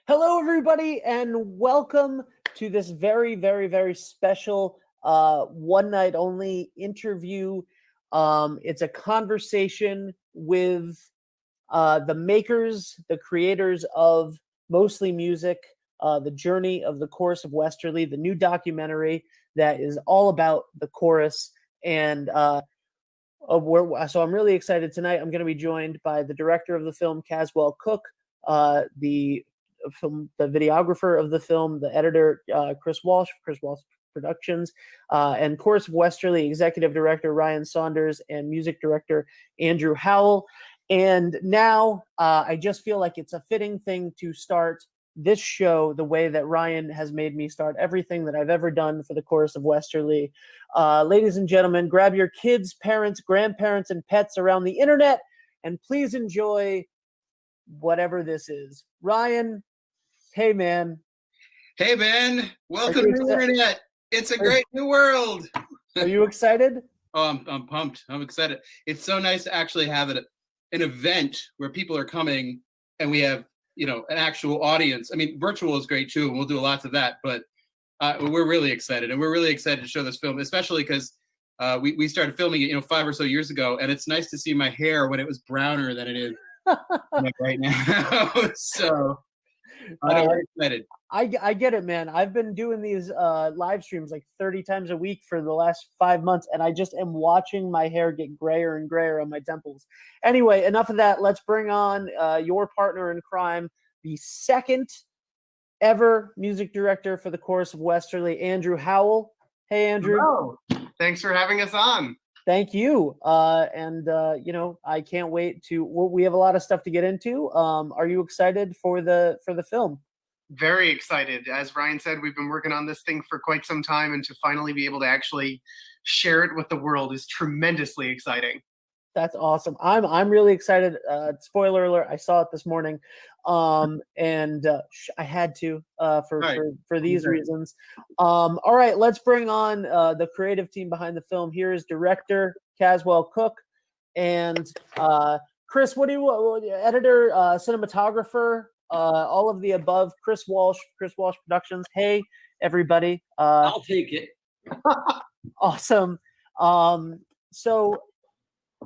Hello, everybody, and welcome to this very, very, very special one night only interview. It's a conversation with the makers, the creators of Mostly Music, The Journey of the Chorus of Westerly, the new documentary that is all about the chorus. And so I'm really excited tonight. I'm going to be joined by the director of the film, Caswell Cooke, the videographer of the film, the editor, Chris Walsh Productions, and Chorus of Westerly executive director Ryan Saunders, and music director Andrew Howell. And now I just feel like it's a fitting thing to start this show the way that Ryan has made me start everything that I've ever done for the Chorus of Westerly. Ladies and gentlemen, grab your kids, parents, grandparents, and pets around the internet, and please enjoy whatever this is. Ryan, hey man. Hey man, welcome to the internet. It's a great new world. Are you excited? Oh, I'm pumped. I'm excited. It's so nice to actually have an event where people are coming and we have, an actual audience. I mean, virtual is great too, and we'll do lots of that, but we're really excited, and we're really excited to show this film, especially because we started filming it, 5 or so years ago, and it's nice to see my hair when it was browner than it is right now. So I'm very excited. I get it, man. I've been doing these live streams like 30 times a week for the last 5 months, and I just am watching my hair get grayer and grayer on my temples. Anyway, enough of that. Let's bring on your partner in crime, the second ever music director for the Chorus of Westerly, Andrew Howell. Hey, Andrew. Hello. Thanks for having us on. Thank you. I can't wait we have a lot of stuff to get into. Are you excited for the film? Very excited. As Ryan said, we've been working on this thing for quite some time, and to finally be able to actually share it with the world is tremendously exciting. That's awesome. I'm really excited. Spoiler alert, I saw it this morning. And I had to for these reasons. All right, let's bring on the creative team behind the film. Here is director Caswell Cooke and Chris. What do you editor, cinematographer, all of the above? Chris Walsh Productions. Hey, everybody. I'll take it. Awesome. So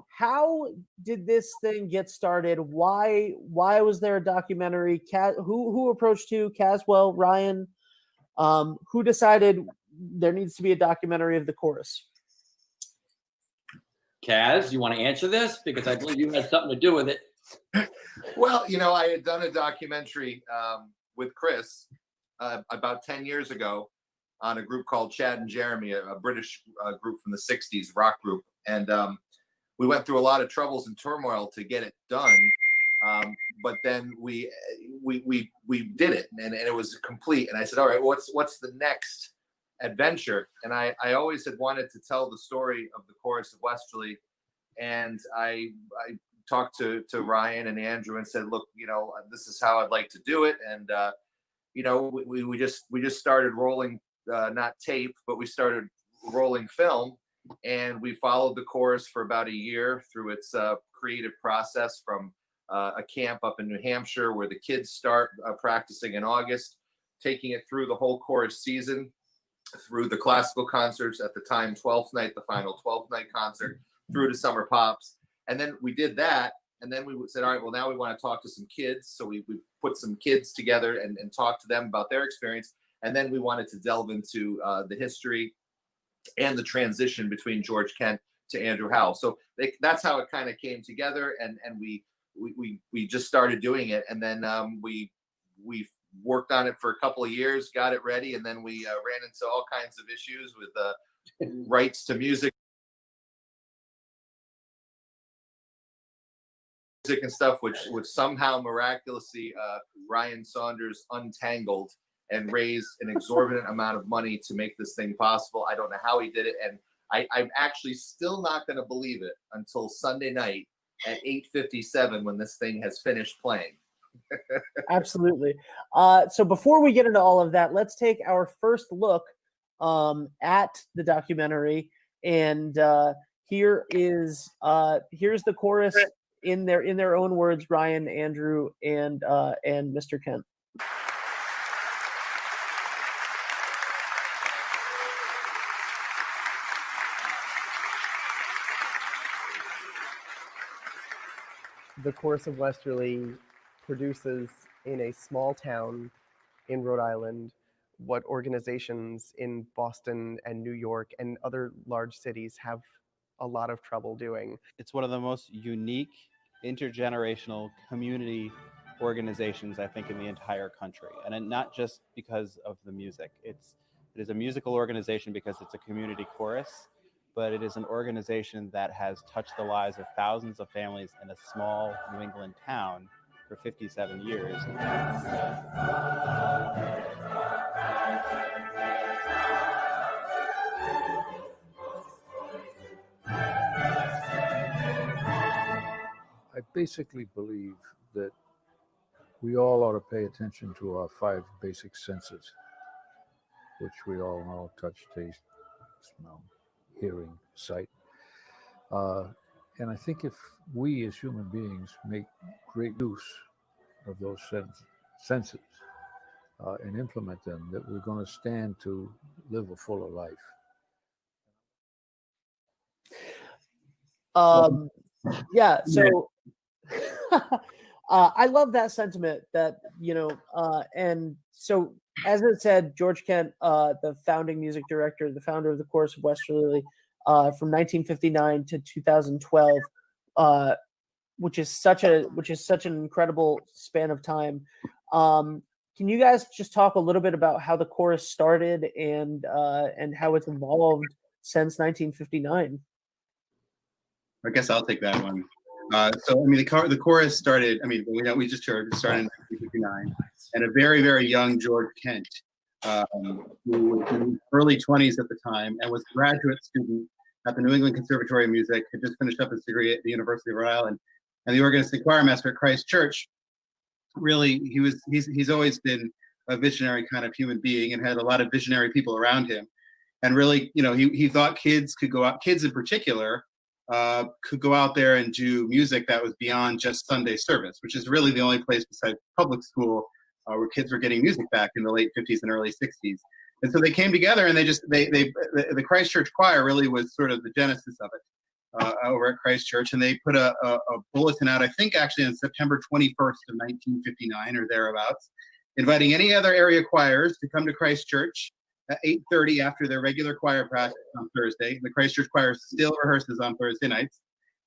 how did this thing get started? Why was there a documentary? Who approached you? Caswell, Ryan? Who decided there needs to be a documentary of the chorus? Kaz, you want to answer this? Because I believe you had something to do with it. Well, I had done a documentary with Chris about 10 years ago on a group called Chad and Jeremy, a British group from the 60s, rock group. And we went through a lot of troubles and turmoil to get it done. But then we did it, and it was complete. And I said, all right, what's the next adventure? And I always had wanted to tell the story of the Chorus of Westerly. And I talked to Ryan and Andrew and said, look, this is how I'd like to do it. And, we just started rolling, not tape, but we started rolling film. And we followed the chorus for about a year through its creative process, from a camp up in New Hampshire where the kids start practicing in August, taking it through the whole chorus season, through the classical concerts at the time, 12th night, the final 12th night concert, through to Summer Pops. And then we did that. And then we said, all right, well, now we want to talk to some kids. So we put some kids together and talk to them about their experience. And then we wanted to delve into the history and the transition between George Kent to Andrew Howell. So that's how it kind of came together. And we just started doing it. And then we worked on it for a couple of years, got it ready. And then we ran into all kinds of issues with rights to music and stuff, which somehow miraculously Ryan Saunders untangled. and raise an exorbitant amount of money to make this thing possible. I don't know how he did it. And I'm actually still not going to believe it until Sunday night at 8:57 when this thing has finished playing. Absolutely. So before we get into all of that, let's take our first look at the documentary. And here's the chorus in their own words, Ryan, Andrew, and Mr. Kent. The Chorus of Westerly produces in a small town in Rhode Island what organizations in Boston and New York and other large cities have a lot of trouble doing. It's one of the most unique intergenerational community organizations, I think, in the entire country. And not just because of the music. It is a musical organization because it's a community chorus, but it is an organization that has touched the lives of thousands of families in a small New England town for 57 years. I basically believe that we all ought to pay attention to our 5 basic senses, which we all know: touch, taste, smell, hearing, sight. And I think if we as human beings make great use of those senses and implement them, that we're going to stand to live a fuller life. Yeah, so I love that sentiment that, and so as it said, George Kent, the founding music director, the founder of the Chorus of Westerly, from 1959 to 2012, which is such an incredible span of time. Can you guys just talk a little bit about how the chorus started and how it's evolved since 1959? I guess I'll take that one. So, I mean, the chorus started, I mean, we just heard it started in 1959, and a very, very young George Kent, who was in his early 20s at the time and was a graduate student at the New England Conservatory of Music, had just finished up his degree at the University of Rhode Island, and the organist and choir master at Christ Church. Really, he's always been a visionary kind of human being and had a lot of visionary people around him. And really, he thought kids could go out, kids in particular, could go out there and do music that was beyond just Sunday service, which is really the only place besides public school where kids were getting music back in the late 50s and early 60s. And so they came together, and the Christ Church choir really was sort of the genesis of it over at Christ Church. And they put a bulletin out, I think actually on September 21st of 1959 or thereabouts, inviting any other area choirs to come to Christ Church at 8:30 after their regular choir practice on Thursday. The Christ Church choir still rehearses on Thursday nights,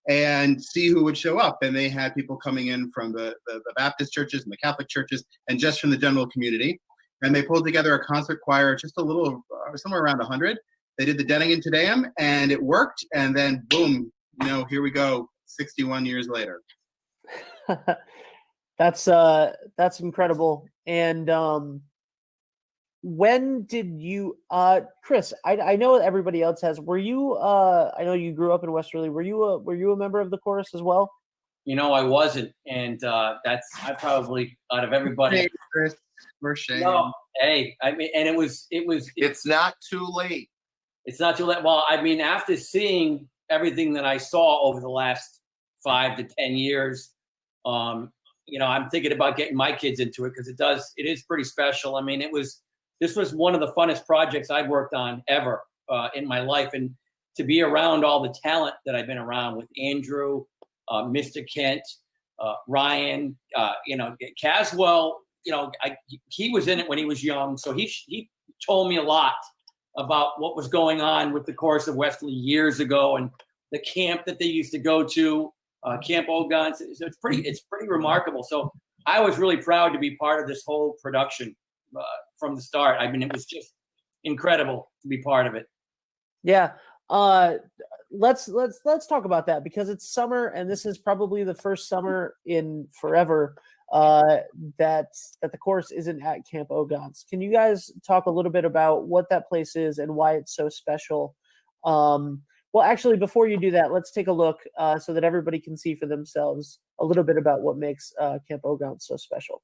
and see who would show up. And they had people coming in from the Baptist churches and the Catholic churches and just from the general community. And they pulled together a concert choir, just a little, somewhere around 100. They did the Denning Te Deum, and it worked. And then boom, here we go, 61 years later. That's incredible. And when did you, Chris? I know everybody else has. Were you? I know you grew up in Westerly. Were you a member of the chorus as well? I wasn't, and I probably out of everybody. Hey, Chris, we're shame. No, hey, I mean, and it was. It's not too late. It's not too late. Well, I mean, after seeing everything that I saw over the last 5 to 10 years, I'm thinking about getting my kids into it because it is pretty special. I mean, this was one of the funnest projects I've worked on ever in my life. And to be around all the talent that I've been around with Andrew, Mr. Kent, Ryan, Caswell, he was in it when he was young. So he told me a lot about what was going on with the Chorus of Westerly years ago and the camp that they used to go to, Camp Ogon. So it's pretty remarkable. So I was really proud to be part of this whole production from the start. I mean, it was just incredible to be part of it. Yeah. Let's talk about that because it's summer, and this is probably the first summer in forever that the chorus isn't at Camp Ogons. Can you guys talk a little bit about what that place is and why it's so special? Well, actually, before you do that, let's take a look so that everybody can see for themselves a little bit about what makes Camp Ogons so special.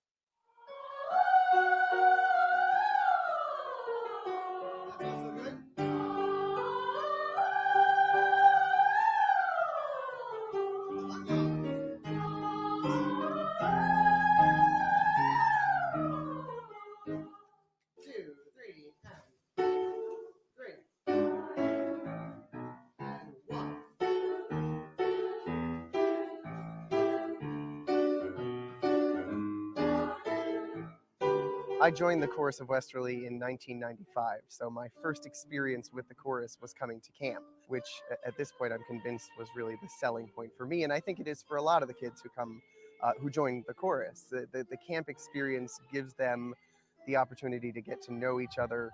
I joined the chorus of Westerly in 1995, so my first experience with the chorus was coming to camp, which at this point I'm convinced was really the selling point for me, and I think it is for a lot of the kids who join the chorus. The camp experience gives them the opportunity to get to know each other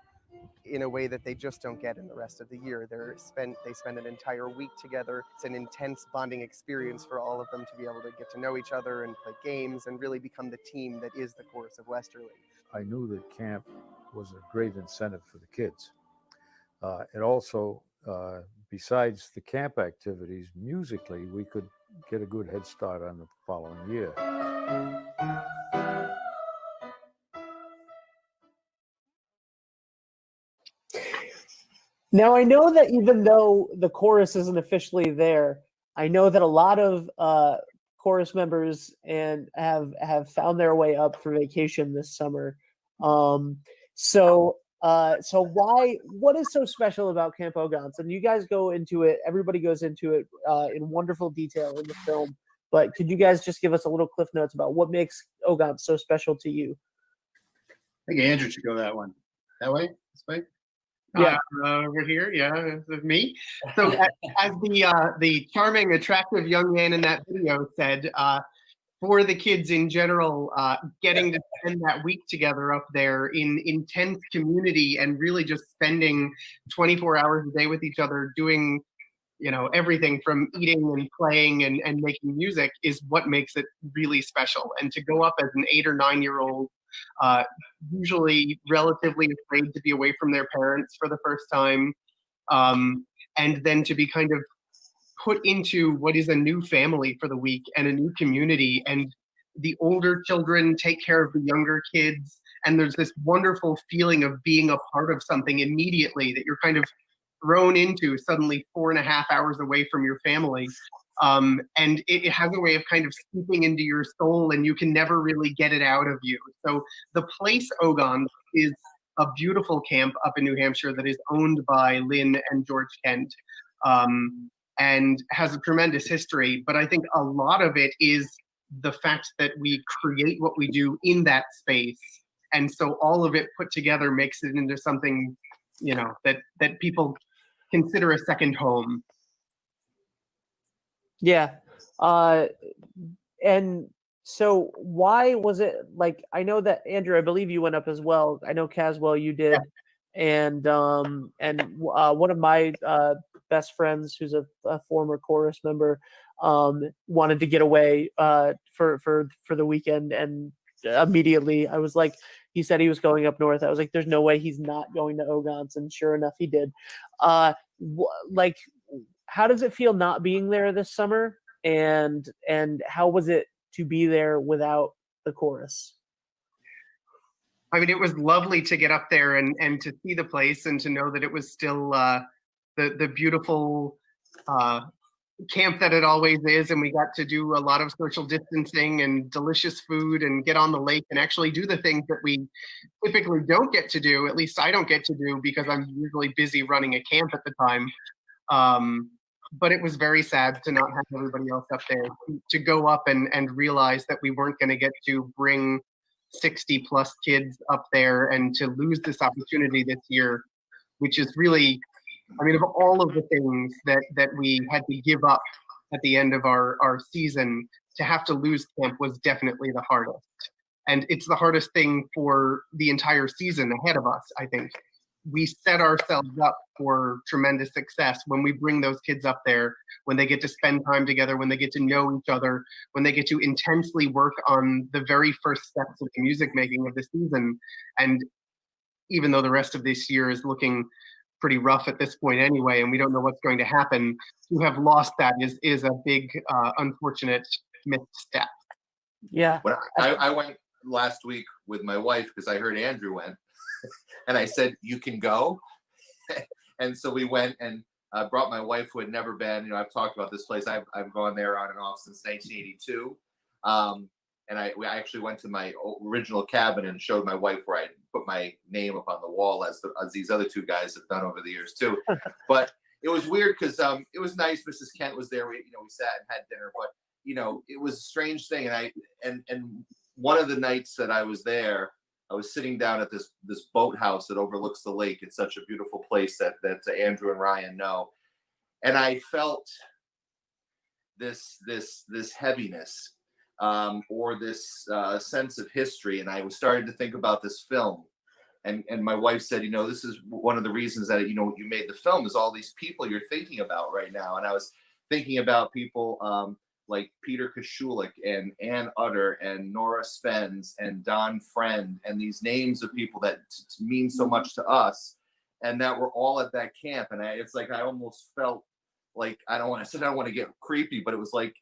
in a way that they just don't get in the rest of the year. They spend an entire week together. It's an intense bonding experience for all of them to be able to get to know each other and play games and really become the team that is the chorus of Westerly. I knew that camp was a great incentive for the kids. It also, besides the camp activities, musically, we could get a good head start on the following year. Now, I know that even though the chorus isn't officially there, I know that a lot of chorus members and have found their way up for vacation this summer. So what is so special about Camp Ogons? And you guys go into it, everybody goes into it in wonderful detail in the film, but could you guys just give us a little cliff notes about what makes Ogons so special to you? I think Andrew should go that one. That way? This way? Yeah. Over here, yeah, me. So as the charming, attractive young man in that video said, for the kids in general, getting to spend that week together up there in intense community and really just spending 24 hours a day with each other doing, everything from eating and playing and making music is what makes it really special. And to go up as an 8 or 9 year old, usually relatively afraid to be away from their parents for the first time, and then to be kind of put into what is a new family for the week and a new community, and the older children take care of the younger kids, and there's this wonderful feeling of being a part of something immediately that you're kind of thrown into suddenly 4.5 hours away from your family. And it has a way of kind of seeping into your soul, and you can never really get it out of you. So the place Ogons is a beautiful camp up in New Hampshire that is owned by Lynn and George Kent, and has a tremendous history. But I think a lot of it is the fact that we create what we do in that space. And so all of it put together makes it into something, that people consider a second home. Yeah. And so why was it I know that Andrew, I believe you went up as well. I know Caswell, you did. Yeah. And one of my best friends, who's a former chorus member, wanted to get away for the weekend, and immediately I was like, he said he was going up north. I was like, there's no way he's not going to Ogons, and sure enough, he did. How does it feel not being there this summer, and how was it to be there without the chorus? I mean, it was lovely to get up there and to see the place and to know that it was still the beautiful camp that it always is, and we got to do a lot of social distancing and delicious food and get on the lake and actually do the things that we typically don't get to do. At least I don't get to do because I'm usually busy running a camp at the time. But it was very sad to not have everybody else up there, to go up and realize that we weren't going to get to bring 60 plus kids up there, and to lose this opportunity this year, which is really, I mean, of all of the things that we had to give up at the end of our season, to have to lose camp was definitely the hardest. And it's the hardest thing for the entire season ahead of us, I think, we set ourselves up for tremendous success when we bring those kids up there, when they get to spend time together, when they get to know each other, when they get to intensely work on the very first steps of the music making of the season. And even though the rest of this year is looking pretty rough at this point anyway, and we don't know what's going to happen, to have lost that is a big, unfortunate misstep. Yeah. When I went last week with my wife because I heard Andrew went, and I said, "You can go," and so we went and brought my wife who had never been. You know, I've talked about this place. I've gone there on and off since 1982, and I actually went to my original cabin and showed my wife where I put my name up on the wall as these other two guys have done over the years too. But it was weird because it was nice. Mrs. Kent was there. We sat and had dinner, but it was a strange thing. And one of the nights that I was there, I was sitting down at this boathouse that overlooks the lake. It's such a beautiful place that Andrew and Ryan know, and I felt this heaviness or this sense of history, and I was starting to think about this film. And my wife said, this is one of the reasons that you made the film is all these people you're thinking about right now. And I was thinking about people like Peter Kashulik and Ann Utter and Nora Spence and Don Friend and these names of people that mean so much to us, and that we're all at that camp. And it's like I almost felt like I don't want to get creepy, but it was like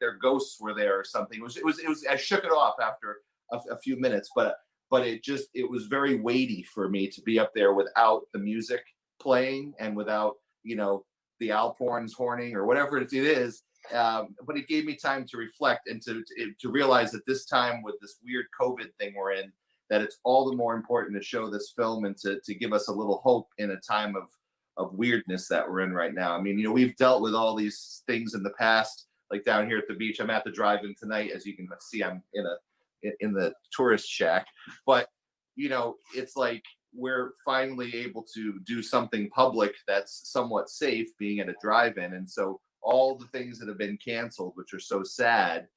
their ghosts were there or something. It was I shook it off after a few minutes, but it was very weighty for me to be up there without the music playing and without the Alphorns horning or whatever it is. But it gave me time to reflect and to realize that this time with this weird COVID thing we're in, that it's all the more important to show this film and to give us a little hope in a time of weirdness that we're in right now. I mean, we've dealt with all these things in the past, like down here at the beach. I'm at the drive-in tonight. As you can see, I'm in the tourist shack. But, it's like we're finally able to do something public that's somewhat safe, being at a drive-in. And so all the things that have been canceled, which are so sad,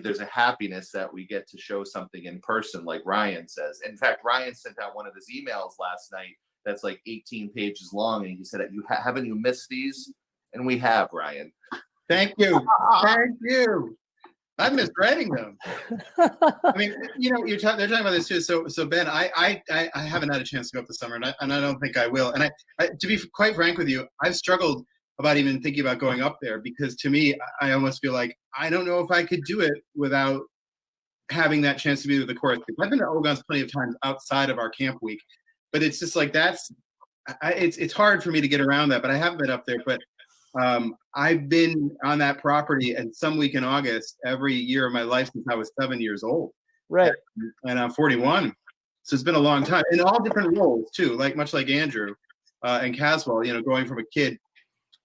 there's a happiness that we get to show something in person, like Ryan says. In fact, Ryan sent out one of his emails last night that's like 18 pages long, and he said, haven't you missed these? And we have, Ryan. Thank you. Thank you. I missed writing them. I mean, they're talking about this too. So Ben, I haven't had a chance to go up this summer, and I don't think I will. And I to be quite frank with you, I've struggled about even thinking about going up there, because to me, I almost feel like I don't know if I could do it without having that chance to be with the chorus. I've been to Ogons plenty of times outside of our camp week, but it's just like it's hard for me to get around that. But I haven't been up there. But I've been on that property and some week in August every year of my life since I was 7 years old. Right. And I'm 41, so it's been a long time in all different roles too. Much like Andrew and Caswell, going from a kid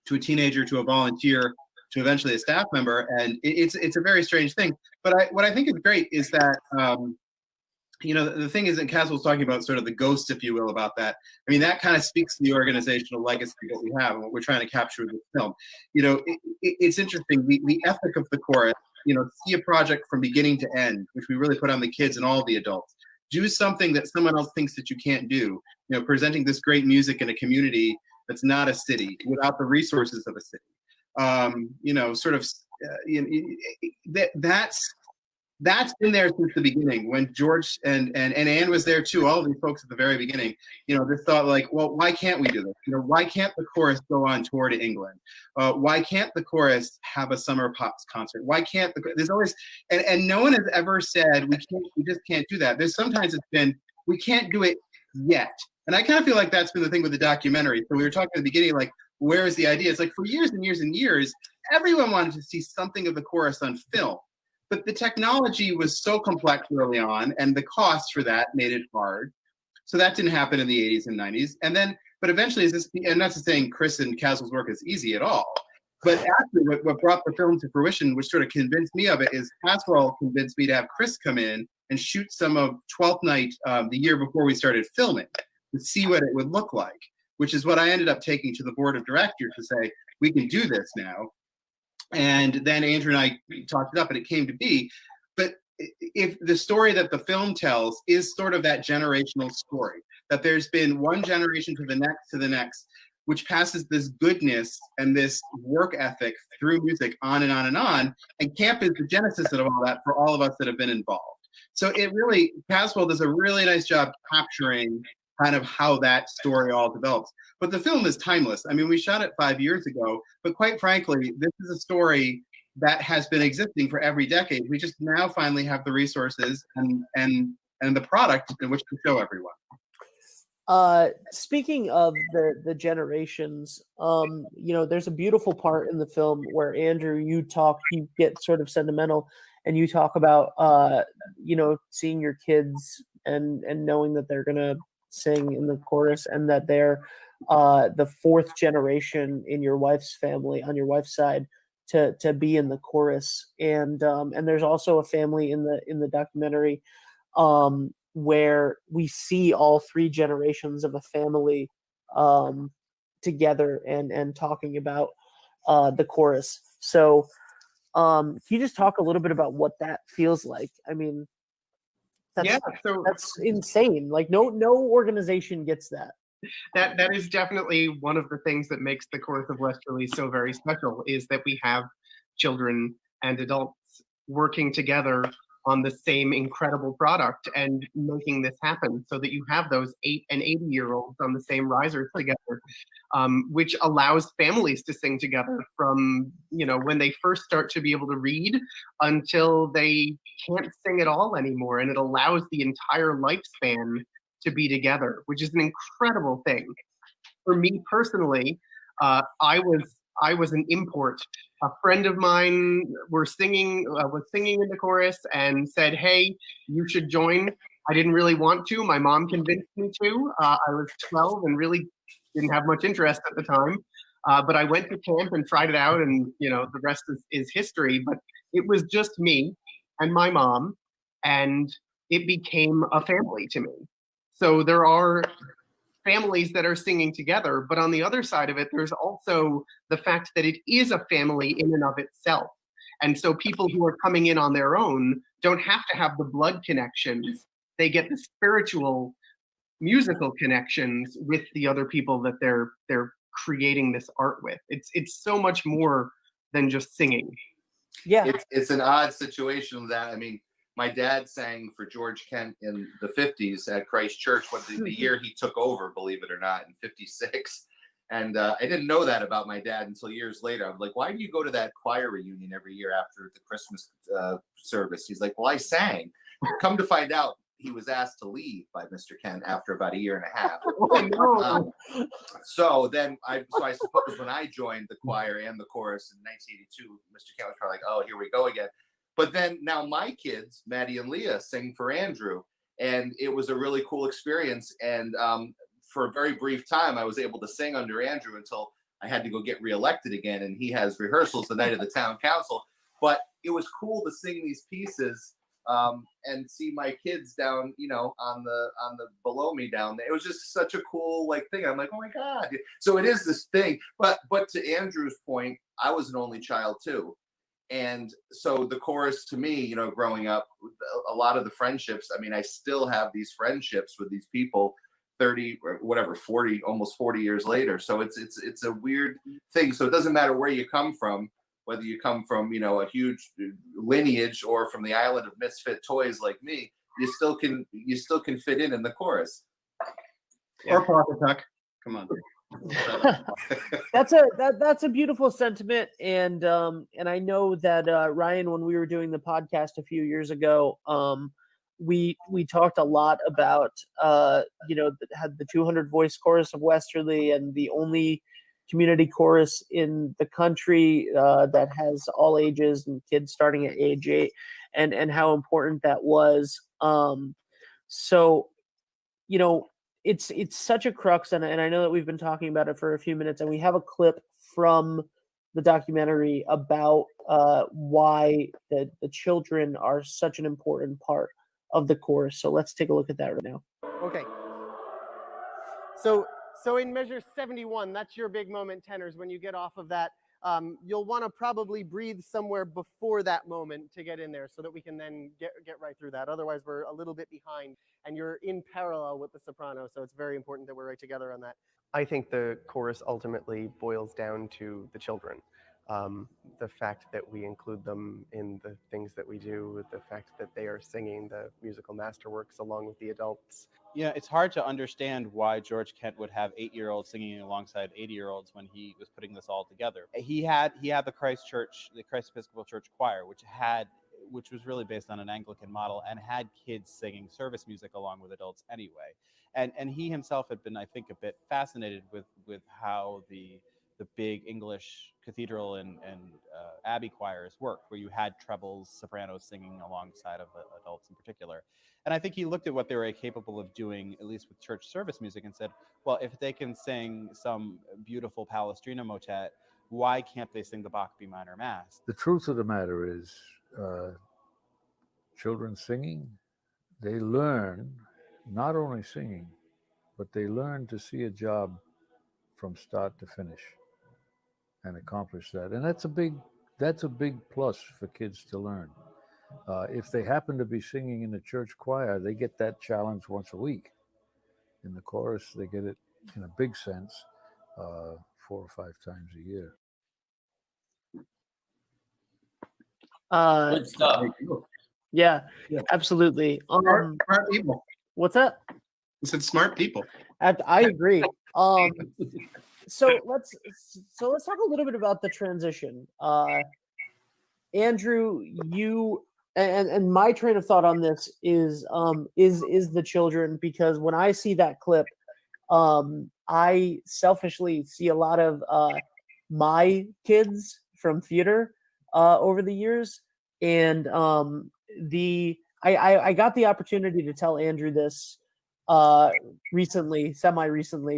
to a teenager to a volunteer to eventually a staff member, and it's a very strange thing. But what I think is great is that the thing is that Caswell's talking about sort of the ghost, if you will, about that. I mean, that kind of speaks to the organizational legacy that we have and what we're trying to capture with this film. It's interesting, the ethic of the chorus. See a project from beginning to end, which we really put on the kids and all the adults. Do something that someone else thinks that you can't do. Presenting this great music in a community that's not a city, without the resources of a city. That's been there since the beginning. When George and Ann was there too, all of these folks at the very beginning, this thought like, well, why can't we do this? Why can't the chorus go on tour to England? Why can't the chorus have a summer pops concert? Why can't there's always, and no one has ever said we just can't do that. There's sometimes it's been, we can't do it yet. And I kind of feel like that's been the thing with the documentary. So we were talking at the beginning, like, where is the idea? It's like for years and years and years, everyone wanted to see something of the chorus on film. But the technology was so complex early on, and the cost for that made it hard. So that didn't happen in the 80s and 90s. But eventually, and not to saying Chris and Caswell's work is easy at all, but actually what brought the film to fruition, which sort of convinced me of it, is Caswell convinced me to have Chris come in and shoot some of 12th Night the year before we started filming, to see what it would look like, which is what I ended up taking to the board of directors to say, we can do this now. And then Andrew and I talked it up and it came to be. But if the story that the film tells is sort of that generational story, that there's been one generation to the next, which passes this goodness and this work ethic through music on and on and on. And camp is the genesis of all that for all of us that have been involved. So it really, Caswell does a really nice job capturing kind of how that story all develops. But the film is timeless. I mean, we shot it 5 years ago, but quite frankly, this is a story that has been existing for every decade. We just now finally have the resources and the product in which to show everyone. Speaking of the generations, there's a beautiful part in the film where Andrew, you get sort of sentimental, and you talk about seeing your kids and knowing that they're gonna sing in the chorus, and that they're the fourth generation in your wife's family, on your wife's side, to be in the chorus. And there's also a family in the documentary where we see all three generations of a family together and talking about the chorus. So can you just talk a little bit about what that feels like? I mean, that's insane. Like no organization gets that. That is definitely one of the things that makes the Chorus of Westerly so very special, is that we have children and adults working together on the same incredible product and making this happen, so that you have those 8 and 80-year-olds on the same risers together, which allows families to sing together from, when they first start to be able to read until they can't sing at all anymore. And it allows the entire lifespan to be together, which is an incredible thing. For me personally, I was an import. A friend of mine was singing in the chorus and said, "Hey, you should join." I didn't really want to. My mom convinced me to. I was 12 and really didn't have much interest at the time. But I went to camp and tried it out, and the rest is history. But it was just me and my mom, and it became a family to me. So there are families that are singing together, but on the other side of it, there's also the fact that it is a family in and of itself. And so people who are coming in on their own don't have to have the blood connections. They get the spiritual, musical connections with the other people that they're creating this art with. It's so much more than just singing. Yeah. It's an odd situation that, I mean, my dad sang for George Kent in the 50s at Christ Church, the year he took over, believe it or not, in 56. And I didn't know that about my dad until years later. I'm like, why do you go to that choir reunion every year after the Christmas service? He's like, well, I sang. Come to find out, he was asked to leave by Mr. Kent after about a year and a half. So I suppose when I joined the choir and the chorus in 1982, Mr. Kent was probably like, oh, here we go again. But then now my kids, Maddie and Leah, sing for Andrew. And it was a really cool experience. And for a very brief time, I was able to sing under Andrew until I had to go get reelected again. And he has rehearsals the night of the town council. But it was cool to sing these pieces and see my kids down, on the below me down there. It was just such a cool thing. I'm like, oh my God. So it is this thing. But to Andrew's point, I was an only child too. And so the chorus to me, growing up, a lot of the friendships, I mean, I still have these friendships with these people 30 or whatever, 40, almost 40 years later. So it's a weird thing. So it doesn't matter where you come from, whether you come from, a huge lineage or from the island of misfit toys like me, you still can fit in the chorus. Or Pawcatuck. Come on. That's a beautiful sentiment, and I know that Ryan, when we were doing the podcast a few years ago, we talked a lot about had the 200 voice chorus of Westerly, and the only community chorus in the country that has all ages and kids starting at age 8, and how important that was. So it's such a crux, and I know that we've been talking about it for a few minutes, and we have a clip from the documentary about why the children are such an important part of the chorus. So let's take a look at that right now. Okay. So in measure 71, that's your big moment, tenors, when you get off of that you'll want to probably breathe somewhere before that moment to get in there so that we can then get right through that. Otherwise, we're a little bit behind, and you're in parallel with the soprano, so it's very important that we're right together on that. I think the chorus ultimately boils down to the children. The fact that we include them in the things that we do, the fact that they are singing the musical masterworks along with the adults. Yeah, it's hard to understand why George Kent would have 8-year-olds singing alongside 80-year-olds when he was putting this all together. He had the Christ Episcopal Church choir, which was really based on an Anglican model and had kids singing service music along with adults anyway. And he himself had been, I think, a bit fascinated with how the big English cathedral and abbey choirs worked, where you had trebles, sopranos singing alongside of adults in particular. And I think he looked at what they were capable of doing, at least with church service music, and said, well, if they can sing some beautiful Palestrina motet, why can't they sing the Bach B minor Mass? The truth of the matter is, children singing, they learn not only singing, but they learn to see a job from start to finish and accomplish that. And that's a big plus for kids to learn. If they happen to be singing in the church choir, they get that challenge once a week. In the chorus, they get it in a big sense 4 or 5 times a year. Good stuff. Yeah, absolutely. Smart people. What's that? I said smart people. I agree. So let's talk a little bit about the transition. Andrew, you and my train of thought on this is the children, because when I see that clip, I selfishly see a lot of my kids from theater over the years, and I got the opportunity to tell Andrew this semi-recently,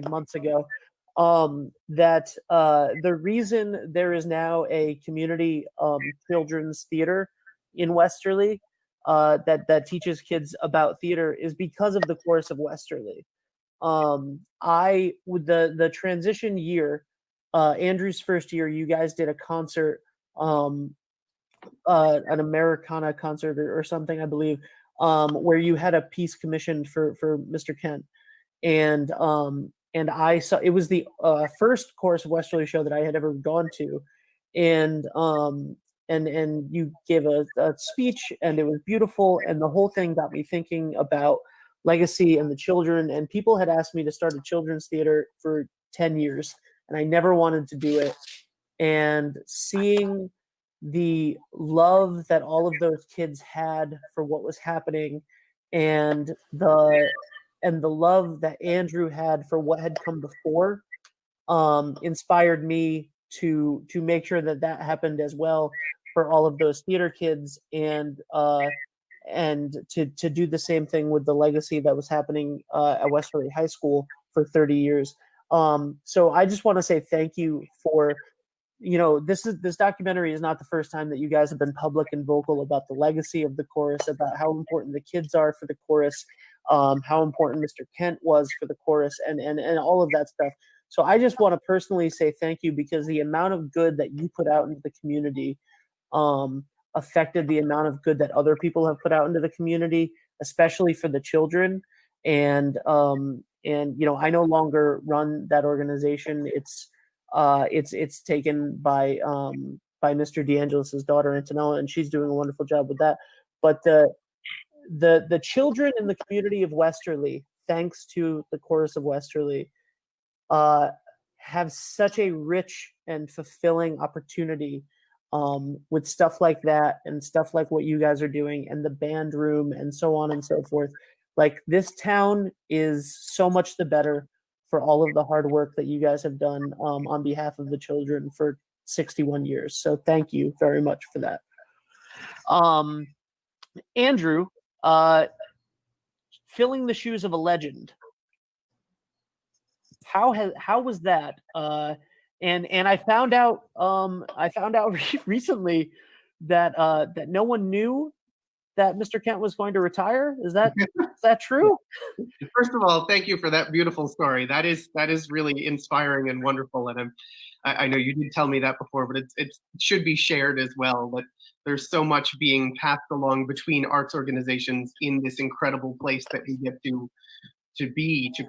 months ago, that the reason there is now a community children's theater in Westerly that teaches kids about theater is because of the Chorus of Westerly. With the transition year, Andrew's first year, you guys did a concert, an Americana concert or something, I believe, where you had a piece commissioned for Mr. Kent, and I saw it was the first Chorus of Westerly show that I had ever gone to, and you gave a speech, and it was beautiful, and the whole thing got me thinking about legacy and the children. And people had asked me to start a children's theater for 10 years, and I never wanted to do it. And seeing the love that all of those kids had for what was happening, and the love that Andrew had for what had come before, inspired me to make sure that happened as well for all of those theater kids, and to do the same thing with the legacy that was happening at Westerly High School for 30 years. So I just want to say thank you for, this documentary is not the first time that you guys have been public and vocal about the legacy of the chorus, about how important the kids are for the chorus, how important Mr. Kent was for the chorus, and all of that stuff. So I just want to personally say thank you, because the amount of good that you put out into the community affected the amount of good that other people have put out into the community, especially for the children. And I no longer run that organization. It's taken by Mr. DeAngelis's daughter Antonella, and she's doing a wonderful job with that. But the children in the community of Westerly, thanks to the Chorus of Westerly, have such a rich and fulfilling opportunity with stuff like that, and stuff like what you guys are doing, and the band room, and so on and so forth. Like, this town is so much the better for all of the hard work that you guys have done on behalf of the children for 61 years. So thank you very much for that. Andrew, filling the shoes of a legend. How was that? And I found out recently that no one knew that Mr. Kent was going to retire. Is that true? First of all, thank you for that beautiful story. That is really inspiring and wonderful, and I know you did tell me that before, but it should be shared as well, that there's so much being passed along between arts organizations in this incredible place that we get to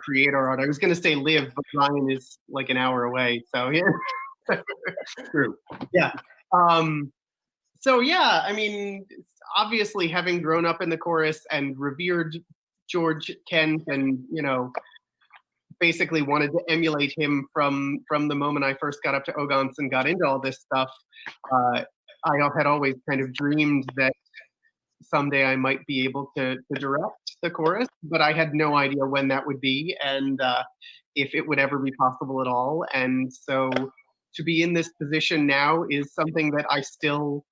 create our art. I was going to say live, but Ryan is like an hour away. So yeah, true. Yeah. So yeah, I mean, obviously having grown up in the chorus and revered George Kent, and basically wanted to emulate him from the moment I first got up to Ogons and got into all this stuff. I had always kind of dreamed that someday I might be able to direct the chorus, but I had no idea when that would be, and if it would ever be possible at all. And so to be in this position now is something that I still,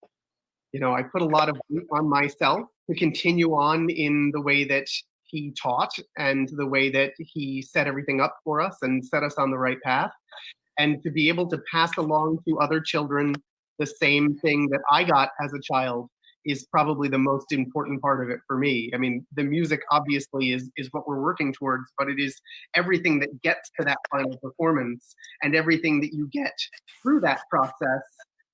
I put a lot of weight on myself to continue on in the way that he taught and the way that he set everything up for us and set us on the right path, and to be able to pass along to other children the same thing that I got as a child is probably the most important part of it for me. I mean, the music obviously is what we're working towards, but it is everything that gets to that final performance and everything that you get through that process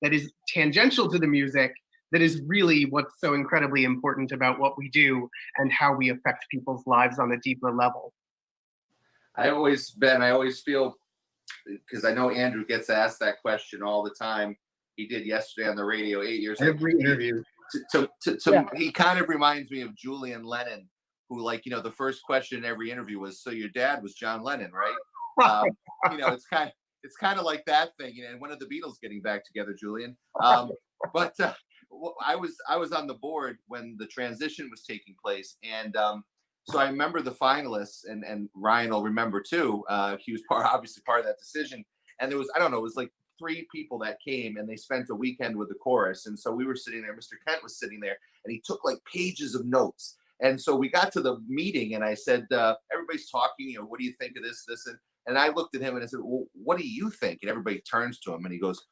that is tangential to the music that is really what's so incredibly important about what we do and how we affect people's lives on a deeper level. I always feel, because I know Andrew gets asked that question all the time. He did yesterday on the radio, 8 years ago. Every interview. He kind of reminds me of Julian Lennon, who, like, the first question in every interview was, "So your dad was John Lennon, right?" It's kind of like that thing. And when are the Beatles getting back together, Julian? But I was on the board when the transition was taking place, and so I remember the finalists, and Ryan will remember too. He was obviously part of that decision, and there was, I don't know, it was like 3 people that came, and they spent a weekend with the chorus. And so we were sitting there, Mr. Kent was sitting there, and he took like pages of notes. And so we got to the meeting, and I said, everybody's talking, what do you think of this, and I looked at him and I said, well, what do you think? And everybody turns to him, and he goes,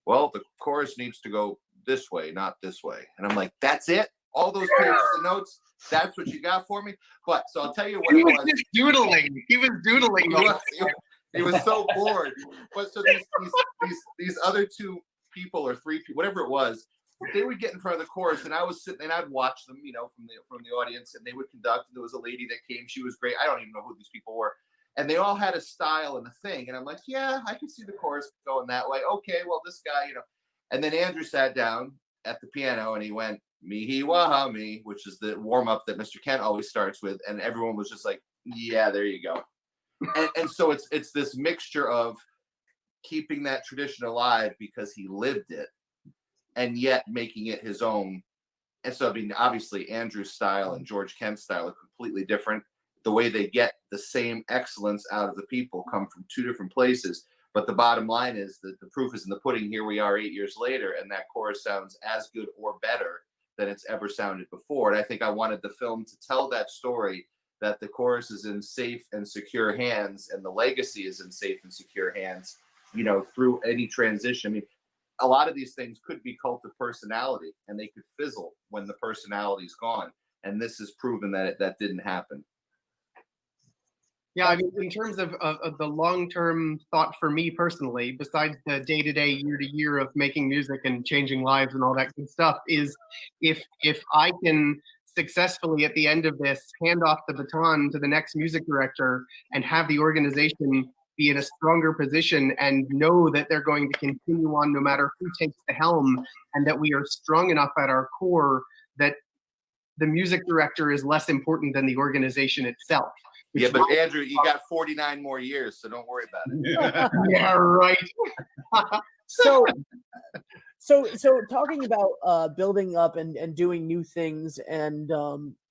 well, the chorus needs to go this way, not this way. And I'm like, that's it? All those pages of notes? That's what you got for me? But so I'll tell you what he was just doodling. He was doodling. He was so bored. But so these other 2 people or 3 people, whatever it was, they would get in front of the chorus, and I was sitting and I'd watch them, from the audience, and they would conduct. And there was a lady that came. She was great. I don't even know who these people were. And they all had a style and a thing. And I'm like, yeah, I can see the chorus going that way. Okay, well, this guy, And then Andrew sat down at the piano, and he went, "Mihi waha mi," which is the warm-up that Mr. Kent always starts with. And everyone was just like, yeah, there you go. And so it's this mixture of keeping that tradition alive because he lived it, and yet making it his own. And so, I mean, obviously Andrew's style and George Kent's style are completely different. The way they get the same excellence out of the people come from 2 different places. But the bottom line is that the proof is in the pudding. Here we are 8 years later, and that chorus sounds as good or better than it's ever sounded before. And I think I wanted the film to tell that story, that the chorus is in safe and secure hands, and the legacy is in safe and secure hands, through any transition. I mean, a lot of these things could be cult of personality, and they could fizzle when the personality's gone. And this has proven that that didn't happen. Yeah, I mean, in terms of the long-term thought for me personally, besides the day-to-day, year-to-year of making music and changing lives and all that good stuff, is if I can successfully at the end of this hand off the baton to the next music director and have the organization be in a stronger position and know that they're going to continue on no matter who takes the helm, and that we are strong enough at our core that the music director is less important than the organization itself. Yeah, but Andrew, you got 49 more years, so don't worry about it. Yeah, right. So talking about building up and doing new things and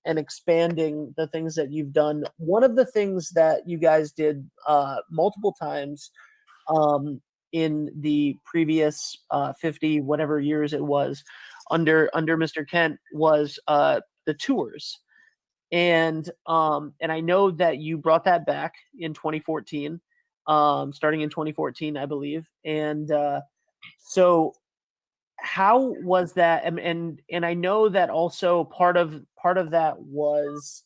expanding the things that you've done. One of the things that you guys did multiple times in the previous 50 whatever years it was under Mr. Kent was the tours. And I know that you brought that back in 2014, starting in 2014, I believe. And so how was that? And I know that also part of that was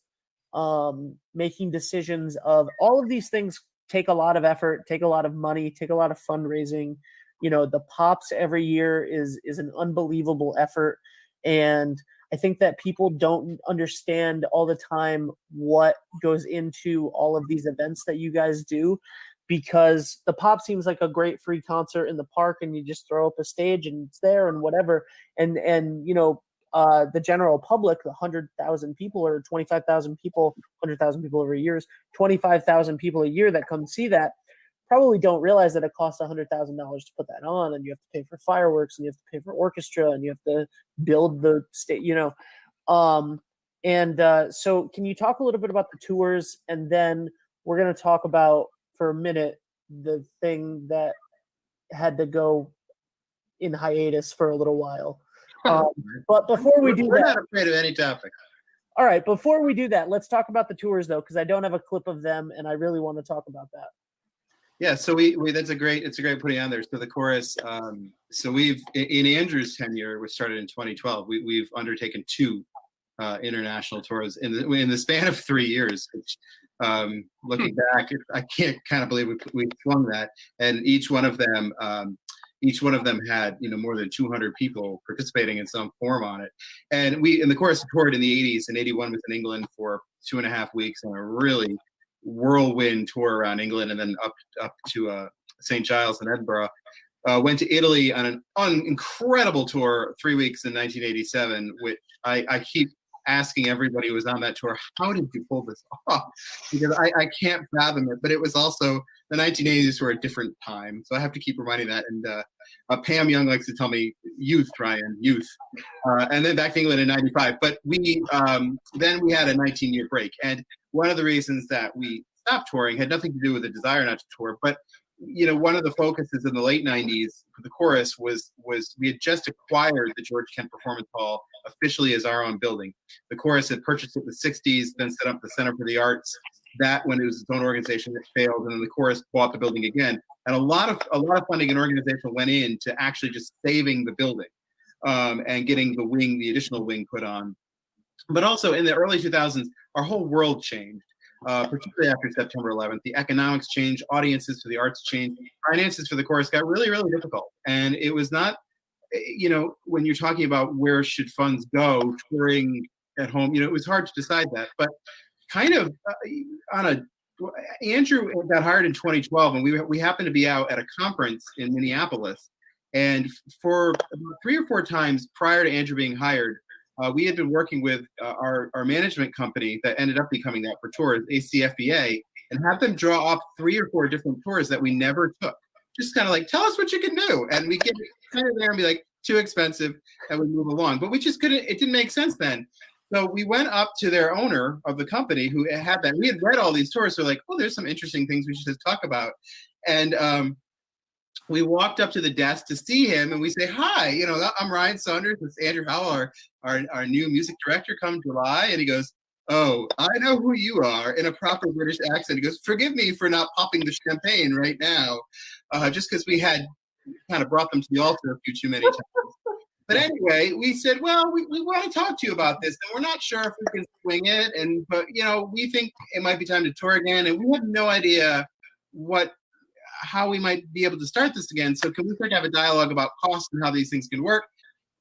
making decisions of all of these things take a lot of effort, take a lot of money, take a lot of fundraising. You know, the Pops every year is an unbelievable effort. And I think that people don't understand all the time what goes into all of these events that you guys do, because the Pop seems like a great free concert in the park and you just throw up a stage and it's there and whatever. And you know, the general public, the 100,000 people or 25,000 people, 100,000 people over years, 25,000 people a year that come see that, probably don't realize that it costs $100,000 to put that on, and you have to pay for fireworks, and you have to pay for orchestra, and you have to build the state, you know. So can you talk a little bit about the tours, and then we're going to talk about, for a minute, the thing that had to go in hiatus for a little while. But before we do we're that, not afraid of any topic. all right, before we do that, let's talk about the tours, though, because I don't have a clip of them, and I really want to talk about that. Yeah, so we it's a great putting on there. So the chorus, so we've in Andrew's tenure, which started in 2012, we've undertaken 2 international tours in the span of 3 years. Which, looking back, I can't kind of believe we swung that. And each one of them had, you know, more than 200 people participating in some form on it. And the chorus toured in the 80s, and 81 was in England for 2.5 weeks on a really whirlwind tour around England, and then up to St. Giles and Edinburgh. Went to Italy on an incredible tour, 3 weeks in 1987, which I keep asking everybody who was on that tour, how did you pull this off? Because I can't fathom it. But it was also, the 1980s were a different time, so I have to keep reminding that. And Pam Young likes to tell me, youth, Ryan, youth. And then back to England in 95. But then we had a 19-year break. And one of the reasons that we stopped touring had nothing to do with the desire not to tour, but you know, one of the focuses in the late 90s for the chorus was we had just acquired the George Kent Performance Hall officially as our own building. The chorus had purchased it in the 60s, then set up the Center for the Arts. That, when it was its own organization, it failed, and then the chorus bought the building again. And a lot of funding and organization went into actually just saving the building and getting the additional wing put on. But also in the early 2000s, our whole world changed. Particularly after September 11th, the economics changed, audiences for the arts changed, finances for the chorus got really, really difficult. And it was not, you know, when you're talking about where should funds go, touring at home, you know, it was hard to decide that. But kind of Andrew got hired in 2012, and we happened to be out at a conference in Minneapolis. And for about 3 or 4 times prior to Andrew being hired, we had been working with our management company that ended up becoming that for tours, ACFBA, and had them draw up 3 or 4 different tours that we never took. Just kind of like, tell us what you can do. And we get kind of there and be like, too expensive, and we move along. But we just couldn't, it didn't make sense then. So we went up to their owner of the company who had that. We had read all these tours. So like, oh, there's some interesting things we should just talk about. And we walked up to the desk to see him, and we say, hi, you know, I'm Ryan Saunders. It's Andrew Howell, our new music director, come July. And he goes, oh, I know who you are, in a proper British accent. He goes, forgive me for not popping the champagne right now, just because we had kind of brought them to the altar a few too many times. But anyway, we said, well, we want to talk to you about this, and we're not sure if we can swing it. But, you know, we think it might be time to tour again. And we have no idea how we might be able to start this again. So can we start to have a dialogue about cost and how these things can work?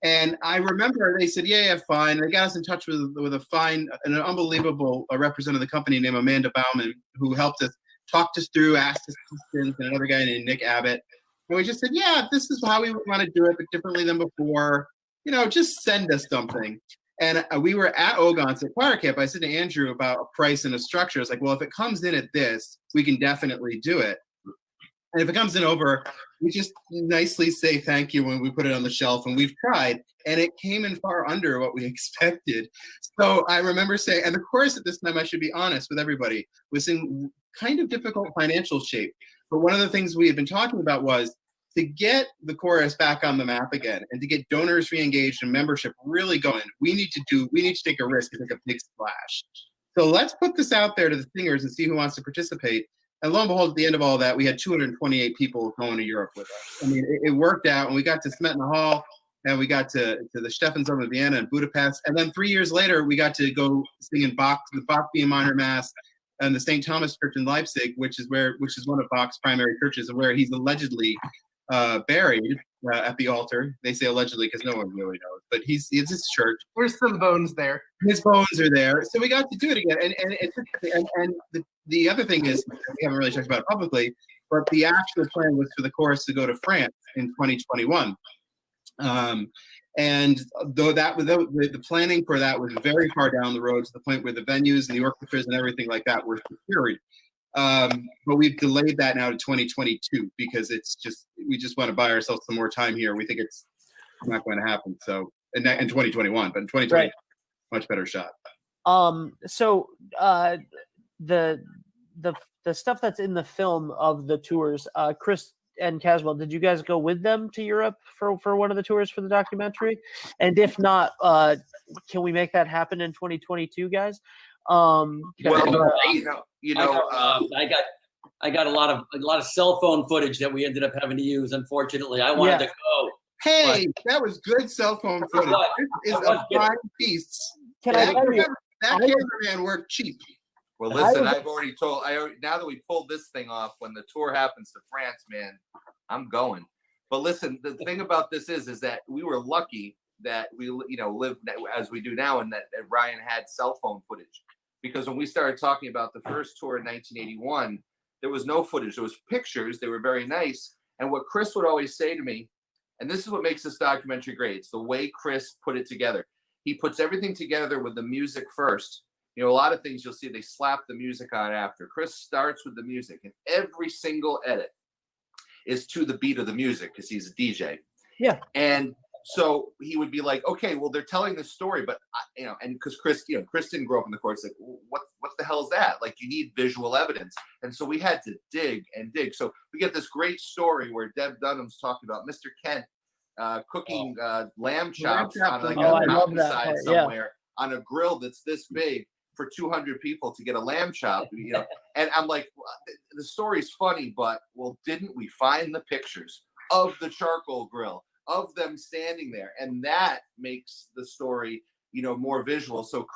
And I remember they said, yeah, fine. They got us in touch with an unbelievable representative of the company named Amanda Bauman, who helped us, talked us through, asked us questions, and another guy named Nick Abbott. And we just said, yeah, this is how we want to do it, but differently than before. You know, just send us something. And we were at Ogon's at Choir Camp. I said to Andrew about a price and a structure. It's like, well, if it comes in at this, we can definitely do it. And if it comes in over, we just nicely say thank you when we put it on the shelf, and we've tried, and it came in far under what we expected. So I remember saying, and the chorus at this time, I should be honest with everybody, was in kind of difficult financial shape. But one of the things we had been talking about was to get the chorus back on the map again, and to get donors re-engaged and membership really going. We need to take a risk and take a big splash. So let's put this out there to the singers and see who wants to participate. And lo and behold, at the end of all that, we had 228 people going to Europe with us. I mean, it worked out, and we got to Smetana Hall, and we got to the Stephansdom in Vienna and Budapest. And then 3 years later, we got to go sing in Bach, the Bach B minor Mass and the St. Thomas Church in Leipzig, which is one of Bach's primary churches, and where he's allegedly buried at the altar. They say allegedly because no one really knows, but it's his church. There's some bones there. His bones are there, so we got to do it again. And the other thing is, we haven't really talked about it publicly, but the actual plan was for the chorus to go to France in 2021. And though the planning for that was very far down the road, to the point where the venues and the orchestras and everything like that were secured. But we've delayed that now to 2022 because we just want to buy ourselves some more time here. We think it's not going to happen. So in 2021, but in 2020, right. Much better shot. So the stuff that's in the film of the tours, Chris and Caswell, did you guys go with them to Europe for one of the tours for the documentary? And if not, can we make that happen in 2022, guys? Well, I got a lot of cell phone footage that we ended up having to use. Unfortunately, I wanted to go. Hey, that was good cell phone footage. This is a fine piece. Can I tell you, that cameraman worked cheap. Well, listen, now that we pulled this thing off, when the tour happens to France, man, I'm going. But listen, the thing about this is that we were lucky that we, live as we do now, and that Ryan had cell phone footage. Because when we started talking about the first tour in 1981, there was no footage. There was pictures. They were very nice. And what Chris would always say to me, and this is what makes this documentary great, it's the way Chris put it together. He puts everything together with the music first. A lot of things you'll see, they slap the music on after. Chris starts with the music, and every single edit is to the beat of the music because he's a DJ. Yeah. And so he would be like, okay, well, they're telling this story, but and because Chris didn't grow up in the chorus, like, what the hell is that? Like, you need visual evidence. And so we had to dig and dig. So we get this great story where Deb Dunham's talking about Mr. Kent cooking lamb chops on like a mountainside somewhere on a grill that's this big for 200 people to get a lamb chop, And I'm like, the story's funny, but didn't we find the pictures of the charcoal grill, of them standing there? And that makes the story, more visual. So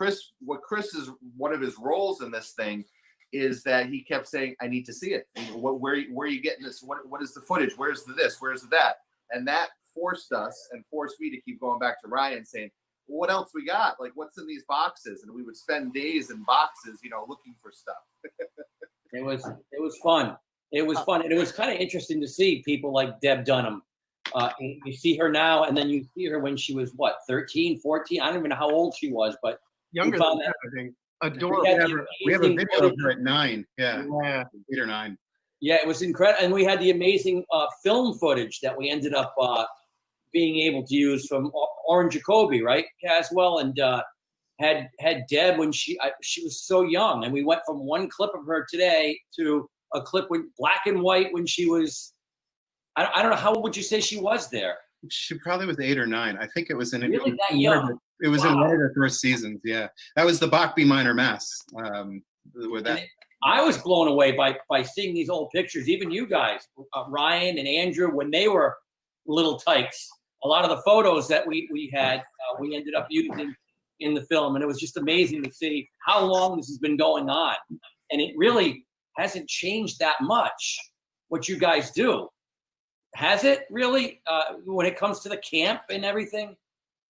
one of his roles in this thing is that he kept saying, I need to see it. Where are you getting this? What is the footage? Where's the this? Where's the that? And that forced me to keep going back to Ryan saying, what else we got? Like, what's in these boxes? And we would spend days in boxes, looking for stuff. It was fun. It was fun. And it was kind of interesting to see people like Deb Dunham. You see her now, and then you see her when she was, 13, 14? I don't even know how old she was, but younger than that, I think. Adorable. We have a video of her at 9. Yeah. 8 or 9. Yeah, it was incredible. And we had the amazing film footage that we ended up being able to use from Orange Jacoby, right, Caswell, and had Deb when she was so young, and we went from one clip of her today to a clip with black and white when she was, I don't know, how old would you say she was there? She probably was 8 or 9. I think it was in really that young. It was in one of the first seasons. Yeah, that was the Bach B minor mass. With that. I was blown away by seeing these old pictures. Even you guys, Ryan and Andrew, when they were little tykes. A lot of the photos that we had, we ended up using in the film, and it was just amazing to see how long this has been going on. And it really hasn't changed that much, what you guys do. Has it really, when it comes to the camp and everything?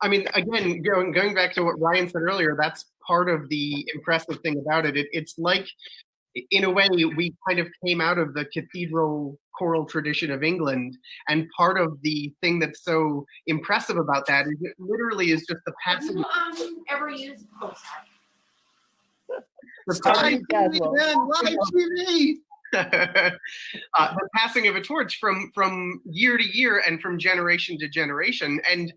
I mean, again, going back to what Ryan said earlier, that's part of the impressive thing about it. It's like, in a way, we kind of came out of the cathedral choral tradition of England, and part of the thing that's so impressive about that is it literally is just the passing. Ever used postcard? Live TV. The passing of a torch from year to year and from generation to generation. And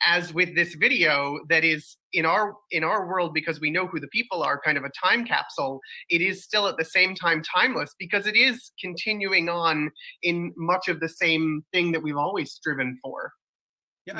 as with this video, that is in our world, because we know who the people are, kind of a time capsule, it is still at the same time timeless, because it is continuing on in much of the same thing that we've always striven for. Yeah,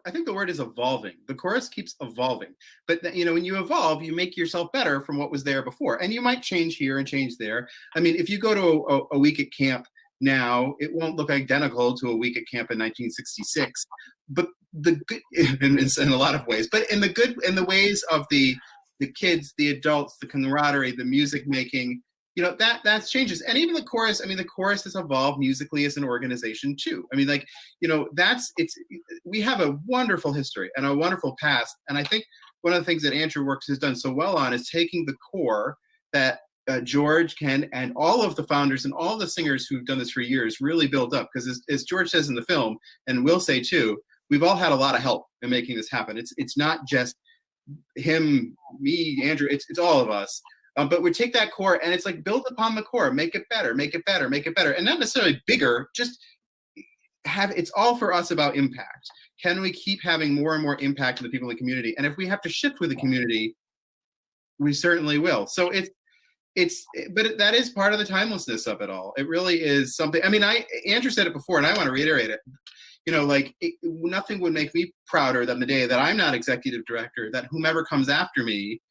I think the word is evolving. The chorus keeps evolving, but when you evolve, you make yourself better from what was there before, and you might change here and change there. I mean, if you go to a week at camp now, it won't look identical to a week at camp in 1966, but the good in a lot of ways, but in the ways of the the kids, the adults, the camaraderie, the music making, that changes. And even the chorus, the chorus has evolved musically as an organization too. We have a wonderful history and a wonderful past. And I think one of the things that Andrew Works has done so well on is taking the core that George, Ken, and all of the founders and all the singers who've done this for years really build up. Because as George says in the film, and will say too, we've all had a lot of help in making this happen. It's not just him, me, Andrew, it's all of us. But we take that core and it's like build upon the core, make it better, make it better, make it better. And not necessarily bigger, just it's all for us about impact. Can we keep having more and more impact to the people in the community? And if we have to shift with the community, we certainly will. So but that is part of the timelessness of it all. It really is something. Andrew said it before, and I want to reiterate it. Nothing would make me prouder than the day that I'm not executive director, that whomever comes after me,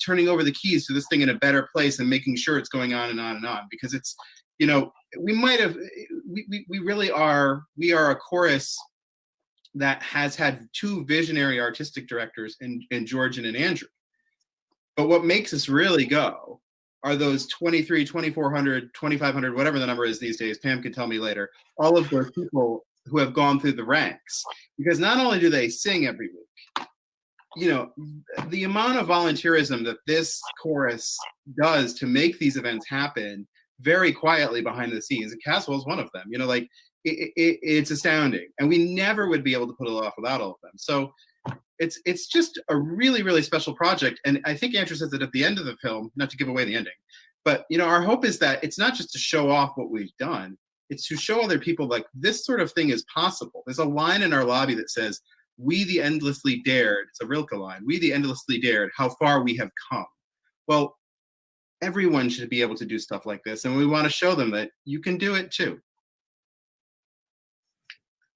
turning over the keys to this thing in a better place and making sure it's going on and on and on. Because it's, we are a chorus that has had two visionary artistic directors in George and in Andrew. But what makes us really go are those 23, 2,400, 2,500, whatever the number is these days, Pam can tell me later, all of those people who have gone through the ranks. Because not only do they sing every week, the amount of volunteerism that this chorus does to make these events happen very quietly behind the scenes, and Caswell is one of them, it's astounding. And we never would be able to pull it off without all of them. So it's just a really, really special project. And I think Andrew says that at the end of the film, not to give away the ending, but our hope is that it's not just to show off what we've done, it's to show other people like this sort of thing is possible. There's a line in our lobby that says, "We the endlessly dared," it's a Rilke line, "We the endlessly dared, how far we have come." Well, everyone should be able to do stuff like this. And we want to show them that you can do it too.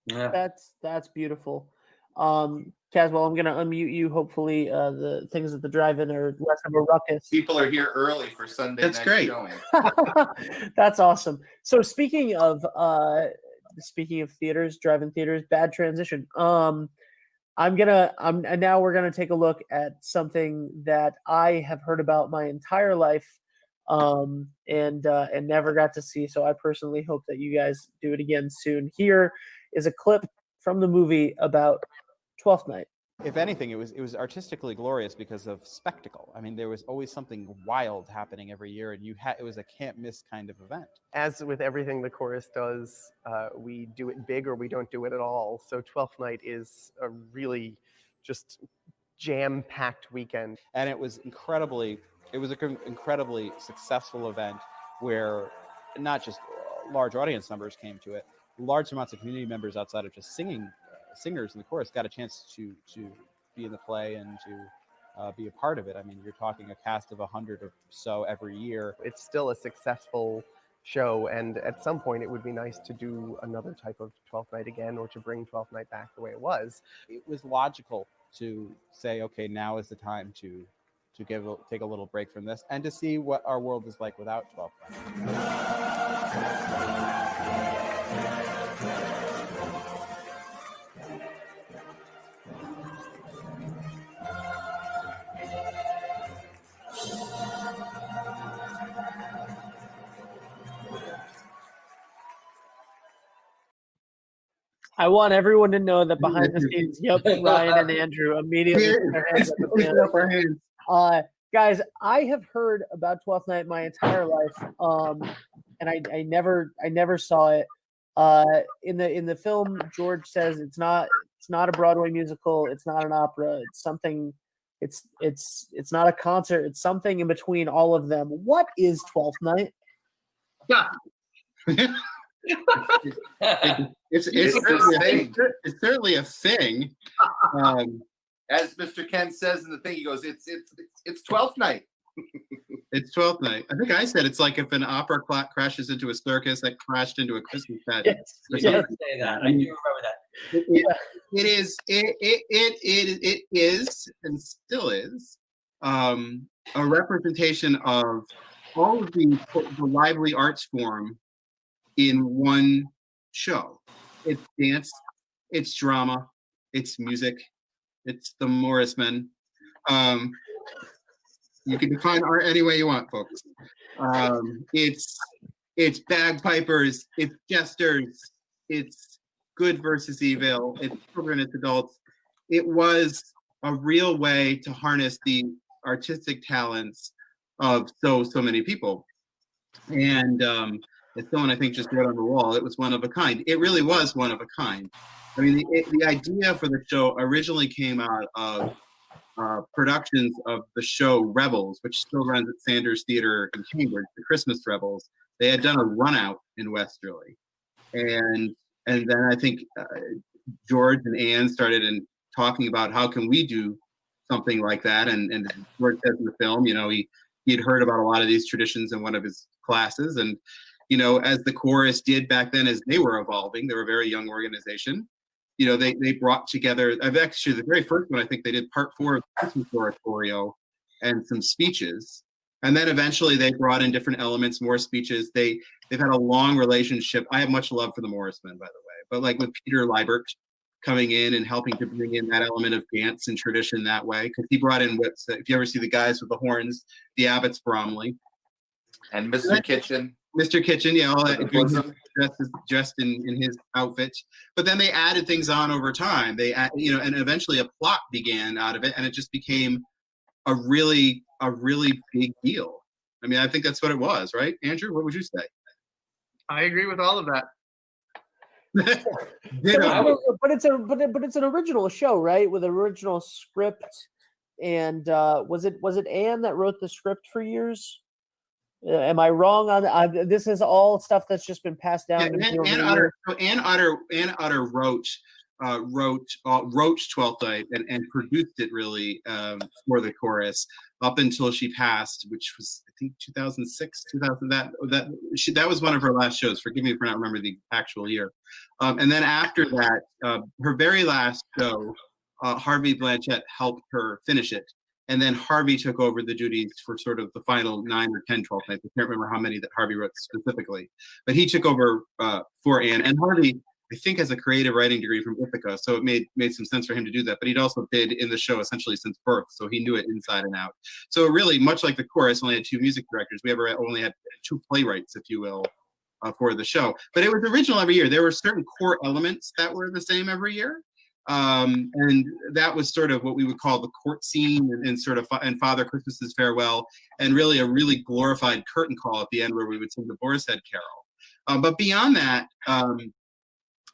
Yeah. That's beautiful. Caswell, I'm gonna unmute you. Hopefully, the things at the drive-in are less of a ruckus. People are here early for Sunday That's night great. showing. That's awesome. So speaking of theaters, drive-in theaters, bad transition. Now we're gonna take a look at something that I have heard about my entire life, and never got to see. So I personally hope that you guys do it again soon. Here is a clip from the movie about Twelfth Night. If anything, it was artistically glorious because of spectacle. There was always something wild happening every year, and it was a can't miss kind of event. As with everything the chorus does, we do it big or we don't do it at all. So 12th Night is a really just jam-packed weekend. And it was an incredibly successful event where not just large audience numbers came to it, large amounts of community members outside of just singers in the chorus got a chance to be in the play and to be a part of it. You're talking a cast of 100 or so every year. It's still a successful show, and at some point it would be nice to do another type of 12th Night again, or to bring 12th Night back the way it was. It was logical to say, okay, now is the time to take a little break from this and to see what our world is like without 12th Night. I want everyone to know that behind the scenes, Ryan and Andrew immediately put their hands up the piano. Guys, I have heard about 12th Night my entire life, and I never saw it. In the film, George says it's not a Broadway musical, it's not an opera, it's something. It's not a concert, it's something in between all of them. What is 12th Night? Yeah. It's certainly a thing. As Mr. Ken says in the thing, he goes, it's 12th Night. It's 12th Night. I think I said it's like if an opera clock crashes into a circus that crashed into a Christmas pageant. Yes. You did say that. I do remember that. It is and still is a representation of all of the lively arts form in one show. It's dance, it's drama, it's music, it's the Morrismen, You can define art any way you want, folks. It's bagpipers, it's jesters, it's good versus evil, it's children, it's adults. It was a real way to harness the artistic talents of so many people. And as someone I think just wrote on the wall, it was one of a kind. It really was one of a kind. I mean, the idea for the show originally came out of productions of the show Revels, which still runs at Sanders Theater in Cambridge, the Christmas Revels. They had done a run out in Westerly. And then I think George and Anne started talking about how can we do something like that. And George says in the film, you know, he'd heard about a lot of these traditions in one of his classes. And, you know, as the chorus did back then, as they were evolving, they were a very young organization. You know, they brought together, the very first one, I think they did part 4 of the Christmas oratorio and some speeches. And then eventually they brought in different elements, more speeches. They've had a long relationship. I have much love for the Morrismen, by the way, but like with Peter Liebert coming in and helping to bring in that element of dance and tradition that way. Because he brought in, if you ever see the guys with the horns, the Abbots Bromley. And Mr. Kitchen. Mr. Kitchen, yeah, all that, dressed in his outfit. But then they added things on over time. And eventually a plot began out of it, and it just became a really big deal. I mean, I think that's what it was, right, Andrew? What would you say? I agree with all of that. But it's an original show, right? With an original script. And was it Anne that wrote the script for years? Am I wrong on this? Is all stuff that's just been passed down. Yeah, Ann Utter wrote Twelfth Night and produced it really for the chorus up until she passed, which was I think 2006, 2000. That was one of her last shows. Forgive me for not remembering the actual year. And then after that, her very last show, Harvey Blanchett helped her finish it. And then Harvey took over the duties for sort of the final 9 or 10 12th nights. I can't remember how many that Harvey wrote specifically, but he took over for Anne. And Harvey, I think, has a creative writing degree from Ithaca, so it made some sense for him to do that. But he'd also been in the show essentially since birth, so he knew it inside and out. So really, much like the chorus, only had 2 music directors. We only had 2 playwrights, if you will, for the show. But it was original every year. There were certain core elements that were the same every year. And that was sort of what we would call the court scene and Father Christmas's farewell, and really a really glorified curtain call at the end where we would sing the Boar's Head Carol. But beyond that,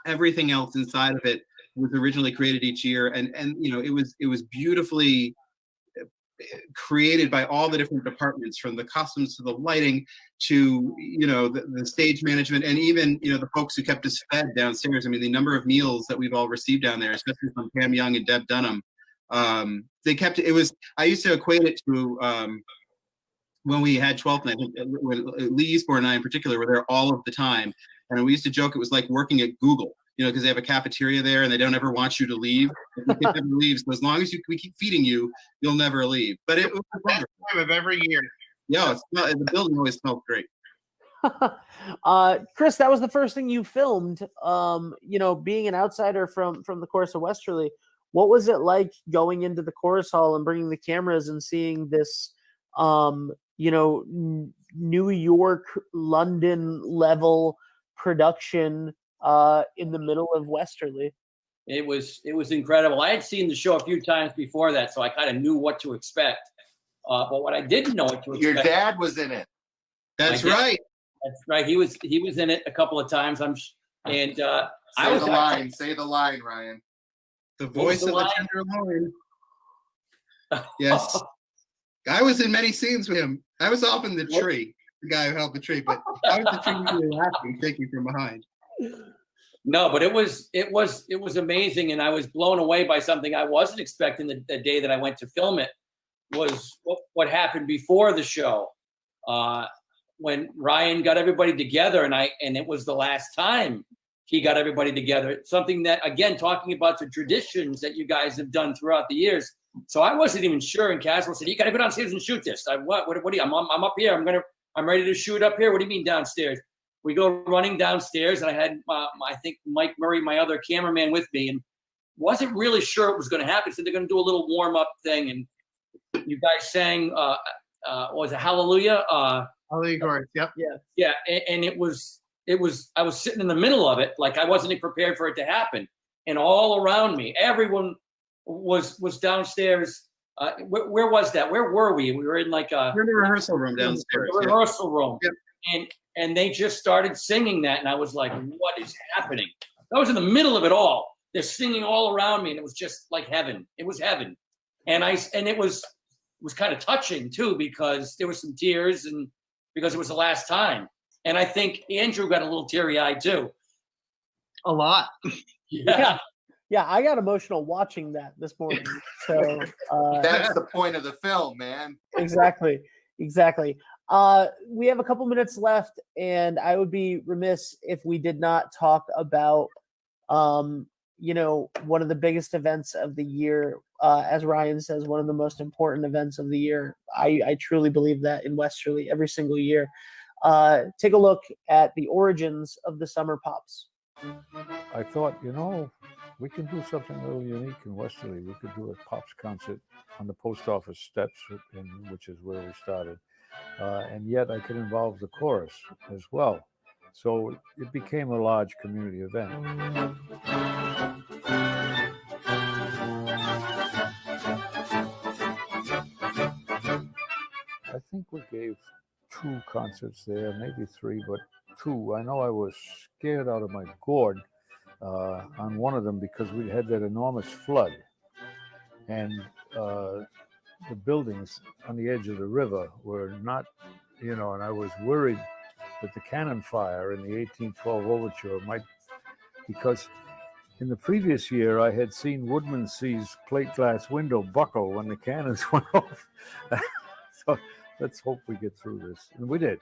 everything else inside of it was originally created each year, and you know, it was beautifully created by all the different departments, from the costumes to the lighting to, you know, the stage management, and even, you know, the folks who kept us fed downstairs. I mean, the number of meals that we've all received down there, especially from Pam Young and Deb Dunham, they kept it was, I used to equate it to when we had 12th night, when Lee Eastbourne and I in particular were there all of the time, and we used to joke it was like working at Google, you know, because they have a cafeteria there and they don't ever want you to leave. You never leave, so as long as we keep feeding you, you'll never leave. But it was the best time of every year. Yeah, the building always smelled great. Chris, that was the first thing you filmed. You know, being an outsider from the chorus of Westerly, what was it like going into the chorus hall and bringing the cameras and seeing this, you know, New York, London level production in the middle of Westerly? It was incredible. I had seen the show a few times before that, so I kind of knew what to expect. But what I didn't know what to expect. Your dad was in it. That's right. That's right. He was in it a couple of times. Say the line, Ryan. The voice of the tender line. Yes. I was in many scenes with him. I was off in the tree, the guy who held the tree, but I was the tree really laughing, shaking from behind. No, but it was amazing, and I was blown away by something I wasn't expecting the day that I went to film it. Was what happened before the show, when Ryan got everybody together, and it was the last time he got everybody together. Something that, again, talking about the traditions that you guys have done throughout the years. So I wasn't even sure, and Caswell said, "You got to go downstairs and shoot this." What do you? I'm up here. I'm ready to shoot up here. What do you mean downstairs? We go running downstairs, and I had I think Mike Murray, my other cameraman, with me, and wasn't really sure what was going to happen. So they're going to do a little warm up thing, and you guys sang, what was it Hallelujah? Hallelujah, chorus. Yep. Yeah, and it was I was sitting in the middle of it, like I wasn't prepared for it to happen, and all around me, everyone was downstairs. Where was that? Where were we? We were in like a We're in the rehearsal room downstairs. the rehearsal room, Yep. and they just started singing that, and I was like, what is happening? I was in the middle of it all. They're singing all around me, and it was just like heaven. It was heaven, and it was kind of touching too, because there was some tears, and because it was the last time. And I think Andrew got a little teary-eyed too. A lot. Yeah. Yeah, I got emotional watching that this morning. So That's the point of the film, man. exactly. We have a couple minutes left, and I would be remiss if we did not talk about one of the biggest events of the year. As Ryan says, one of the most important events of the year. I truly believe that in Westerly every single year. Take a look at the origins of the Summer Pops. I thought, we can do something a little unique in Westerly. We could do a Pops concert on the post office steps, which is where we started. And yet I could involve the chorus as well. So it became a large community event. I think we gave 2 concerts there, maybe 3, but 2. I know I was scared out of my gourd on one of them because we had that enormous flood, and the buildings on the edge of the river were not, and I was worried that the cannon fire in the 1812 overture might, because in the previous year I had seen Woodmansey's plate glass window buckle when the cannons went off. So let's hope we get through this. And we did.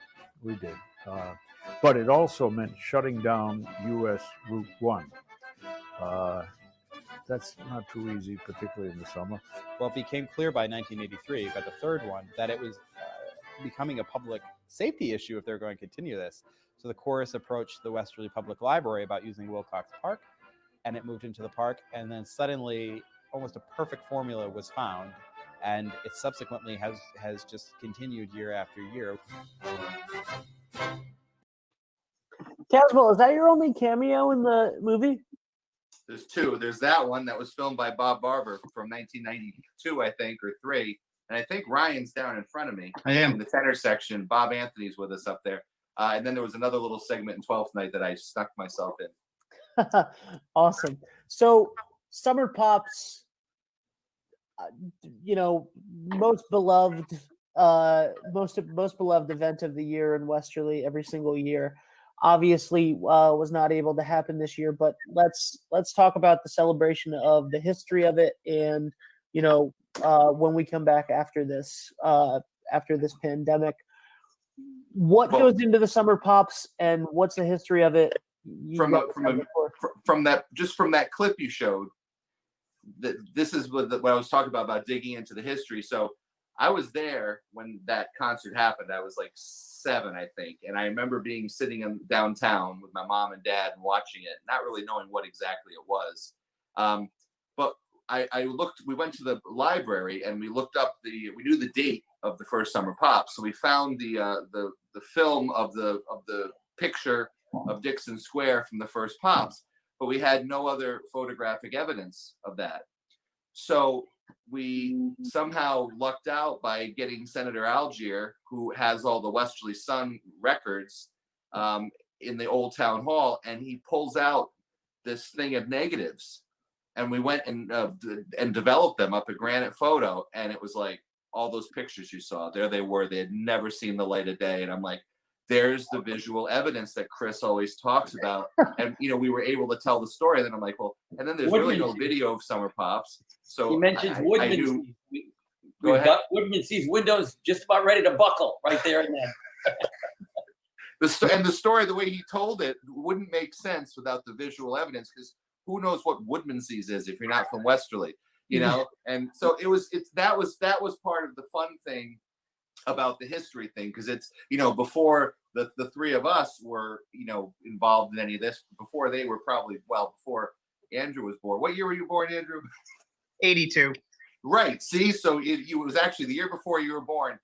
But it also meant shutting down US Route 1. That's not too easy, particularly in the summer. Well, it became clear by 1983, by the third one, that it was becoming a public safety issue if they're going to continue this. So the chorus approached the Westerly Public Library about using Wilcox Park, and it moved into the park. And then suddenly, almost a perfect formula was found, and it subsequently has just continued year after year. Caswell, is that your only cameo in the movie? There's 2. There's that one that was filmed by Bob Barber from 1992, I think, or 3. And I think Ryan's down in front of me. I am. In the tenor section. Bob Anthony's with us up there. And then there was another little segment in 12th Night that I stuck myself in. Awesome. So Summer Pops, most beloved event of the year in Westerly every single year. Obviously was not able to happen this year, but let's talk about the celebration of the history of it, and when we come back after this pandemic, what goes into the Summer Pops and what's the history of it? From that clip you showed, this is what I was talking about digging into the history. So I was there when that concert happened. I was like 7, I think. And I remember sitting in downtown with my mom and dad and watching it, not really knowing what exactly it was. But we went to the library and we looked up we knew the date of the first Summer Pop. So we found the film of the picture of Dixon Square from the first Pops, but we had no other photographic evidence of that. So we somehow lucked out by getting Senator Algier, who has all the Westerly Sun records in the old town hall, and he pulls out this thing of negatives, and we went and developed them up a Granite Photo, and it was like all those pictures you saw, there they were. They had never seen the light of day, and I'm like, there's the visual evidence that Chris always talks about. And, we were able to tell the story. And then I'm like, well, and then there's really no video of Summer Pops. So you mentioned Woodmansey's. Go ahead. Woodmansey's windows just about ready to buckle right there and then. The story, the way he told it, wouldn't make sense without the visual evidence, because who knows what Woodmansey's is if you're not from Westerly, And so that was part of the fun thing about the history thing, because it's before the 3 of us were involved in any of this, before they were probably before Andrew was born. What year were you born, Andrew? 82. Right. See, so it was actually the year before you were born.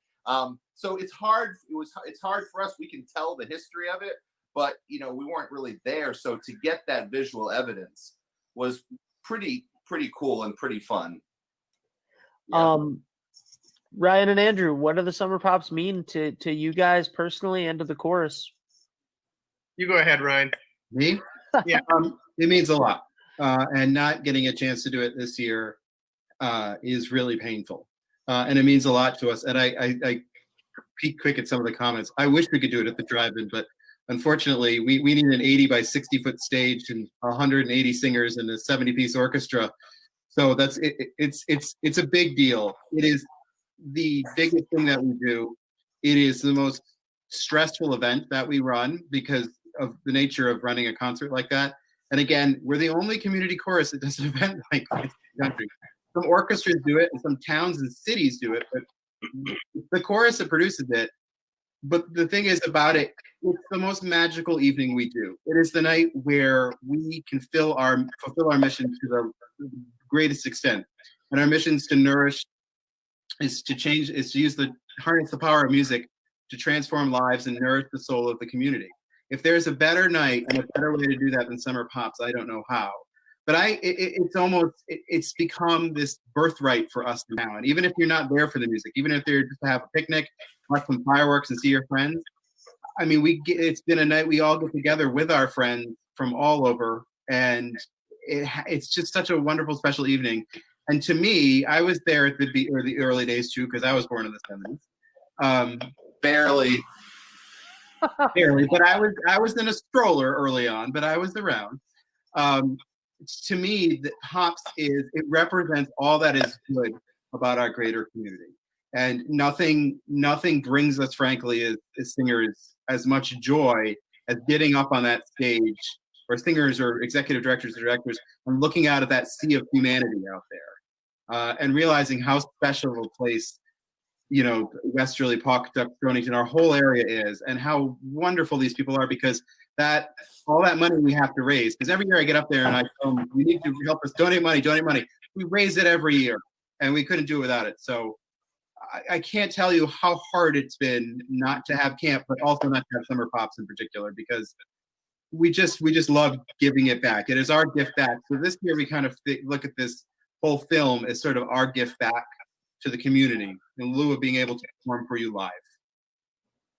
So it's hard. It's hard for us. We can tell the history of it, but we weren't really there. So to get that visual evidence was pretty cool and pretty fun. Yeah. Ryan and Andrew, what do the summer pops mean to you guys personally and to the chorus? You go ahead, Ryan. Me? Yeah. It means a lot. And not getting a chance to do it this year is really painful. And it means a lot to us. And I peek quick at some of the comments. I wish we could do it at the drive-in, but unfortunately, we need an 80 by 60 foot stage and 180 singers and a 70-piece orchestra. So that's it's a big deal. It is the biggest thing that we do. It is the most stressful event that we run because of the nature of running a concert like that. And again, we're the only community chorus that does an event like this in the country. Some orchestras do it and some towns and cities do it, but the chorus that produces it. But the thing is about it, it's the most magical evening we do. It is the night where we can fulfill our mission to the greatest extent. And our mission is to nourish, is to harness the power of music to transform lives and nourish the soul of the community. If there's a better night and a better way to do that than Summer Pops, I don't know how. But it's become this birthright for us now. And even if you're not there for the music, even if they're just to have a picnic, watch some fireworks and see your friends, I mean, it's been a night we all get together with our friends from all over, and it's just such a wonderful, special evening. And to me, I was there at the early days too, because I was born in the 70s. Barely. But I was in a stroller early on, but I was around. To me, the Hops it represents all that is good about our greater community, and nothing brings us, frankly, as singers, as much joy as getting up on that stage, or singers or executive directors and looking out at that sea of humanity out there, and realizing how special of a place Westerly, Pawcatuck, Stonington, our whole area is, and how wonderful these people are, because all that money we have to raise. Because every year I get up there and I tell them, we need to help us donate money. We raise it every year, and we couldn't do it without it. So I can't tell you how hard it's been not to have camp, but also not to have Summer Pops in particular, because we just love giving it back. It is our gift back. So this year we kind of look at this whole film as sort of our gift back to the community in lieu of being able to perform for you live.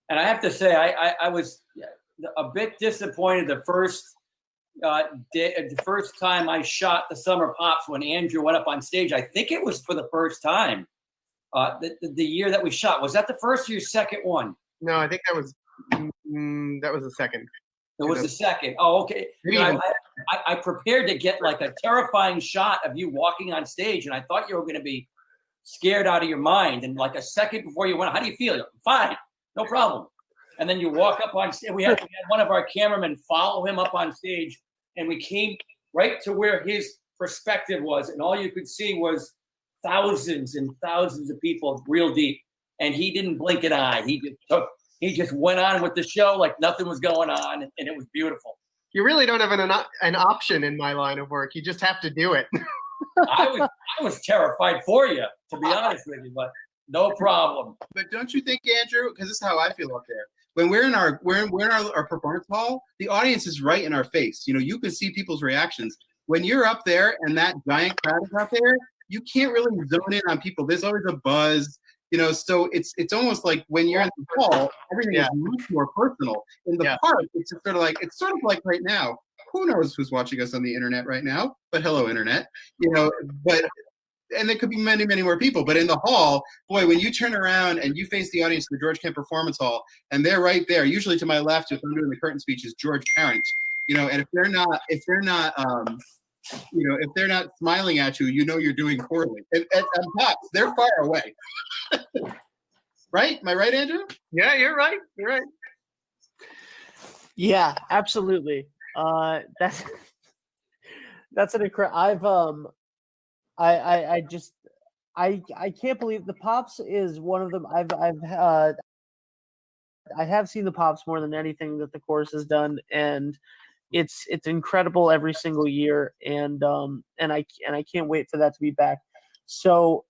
And I have to say, I was a bit disappointed the first time I shot the Summer Pops when Andrew went up on stage. I think it was for the first time. The year that we shot, was that the first or your second one? No, I think that was the second. It was the second. Oh, okay. I prepared to get like a terrifying shot of you walking on stage, and I thought you were going to be scared out of your mind. And like a second before you went, how do you feel? Fine, no problem. And then you walk up on stage. We had one of our cameramen follow him up on stage, and we came right to where his perspective was, and all you could see was thousands and thousands of people real deep. And he didn't blink an eye. He just went on with the show like nothing was going on, and it was beautiful. You really don't have an option in my line of work. You just have to do it. I was terrified for you, to be honest with you, but no problem. But don't you think, Andrew? Because this is how I feel up there. When we're in our performance hall, the audience is right in our face. You can see people's reactions. When you're up there and that giant crowd is out there, you can't really zone in on people. There's always a buzz. So it's almost like when you're in the hall, everything is much more personal. In the park, it's sort of like right now. Who knows who's watching us on the internet right now? But hello, internet. And there could be many, many more people. But in the hall, boy, when you turn around and you face the audience in the George Kent Performance Hall, and they're right there. Usually to my left, if I'm doing the curtain speech, is George Parent. And if they're not smiling at you, you're doing poorly. And Pops, they're far away. Right? Am I right, Andrew? Yeah, you're right. You're right. Yeah, absolutely. That's an incredible. I can't believe the Pops is one of them. I have seen the Pops more than anything that the chorus has done, and it's incredible every single year, and I can't wait for that to be back. So,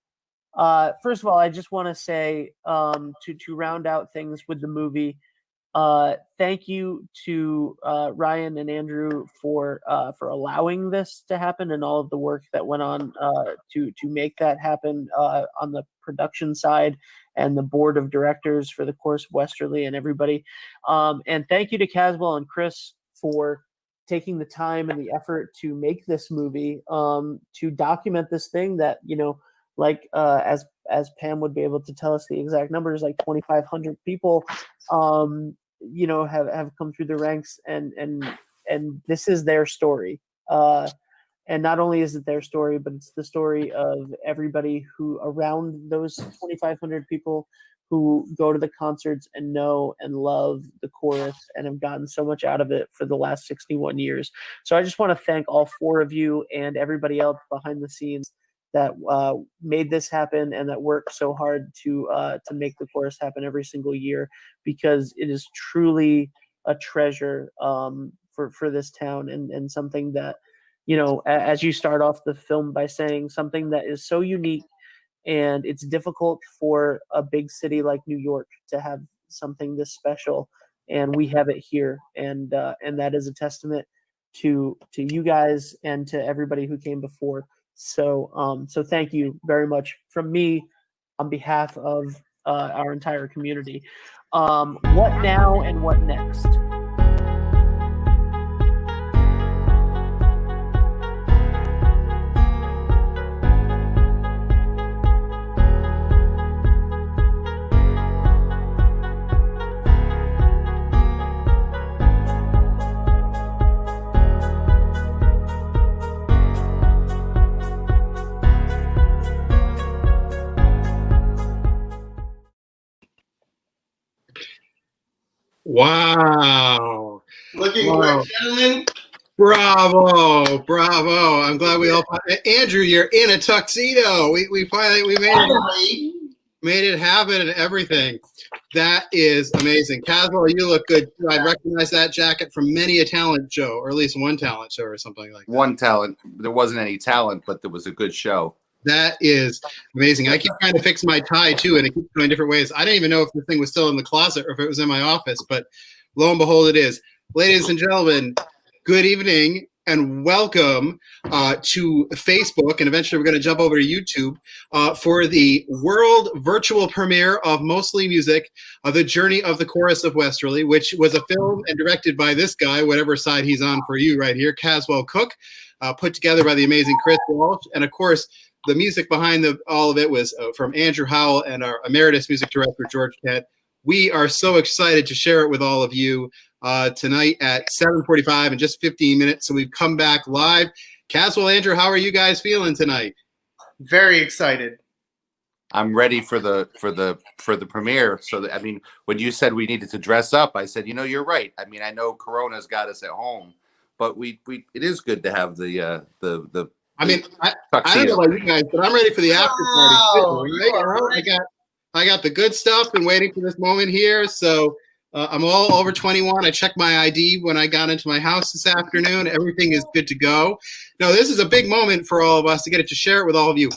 first of all, I just want to say to round out things with the movie, thank you to Ryan and Andrew for allowing this to happen and all of the work that went on to make that happen on the production side and the board of directors for the Chorus of Westerly and everybody. And thank you to Caswell and Chris for taking the time and the effort to make this movie, to document this thing that, like as Pam would be able to tell us the exact numbers, like 2,500 people have come through the ranks, and this is their story. And not only is it their story, but it's the story of everybody who around those 2,500 people who go to the concerts and know and love the chorus and have gotten so much out of it for the last 61 years. So I just want to thank all four of you and everybody else behind the scenes that made this happen and that worked so hard to make the chorus happen every single year, because it is truly a treasure for this town, and something that, as you start off the film by saying, something that is so unique, and it's difficult for a big city like New York to have something this special, and we have it here, and that is a testament to you guys and to everybody who came before. So thank you very much from me on behalf of our entire community. What now and what next? Wow. Looking Wow. good, gentlemen. Bravo. I'm glad we all. Andrew, you're in a tuxedo. We finally made it happen and everything. That is amazing. Caswell, you look good too. I recognize that jacket from many a talent show, or at least one talent show or something like that. One talent. There wasn't any talent, but there was a good show. That is amazing. I keep trying to fix my tie too, and it keeps going different ways. I didn't even know if the thing was still in the closet or if it was in my office, but lo and behold, it is. Ladies and gentlemen, good evening and welcome to Facebook, and eventually we're going to jump over to YouTube for the world virtual premiere of Mostly Music, The Journey of the Chorus of Westerly, which was a film and directed by this guy, whatever side he's on for you right here, Caswell Cooke, put together by the amazing Chris Walsh, and of course, the music behind all of it was from Andrew Howell and our emeritus music director, George Kent. We are so excited to share it with all of you tonight at 7:45 in just 15 minutes. So we've come back live. Caswell, Andrew, how are you guys feeling tonight? Very excited. I'm ready for the premiere. So that, I mean, when you said we needed to dress up, I said, you're right. I mean, I know Corona's got us at home, but it is good to have the I mean, I don't know about you guys, but I'm ready for the after party too, right? I got the good stuff. Been waiting for this moment here. So I'm all over 21. I checked my ID when I got into my house this afternoon. Everything is good to go. No, this is a big moment for all of us to get it to share it with all of you.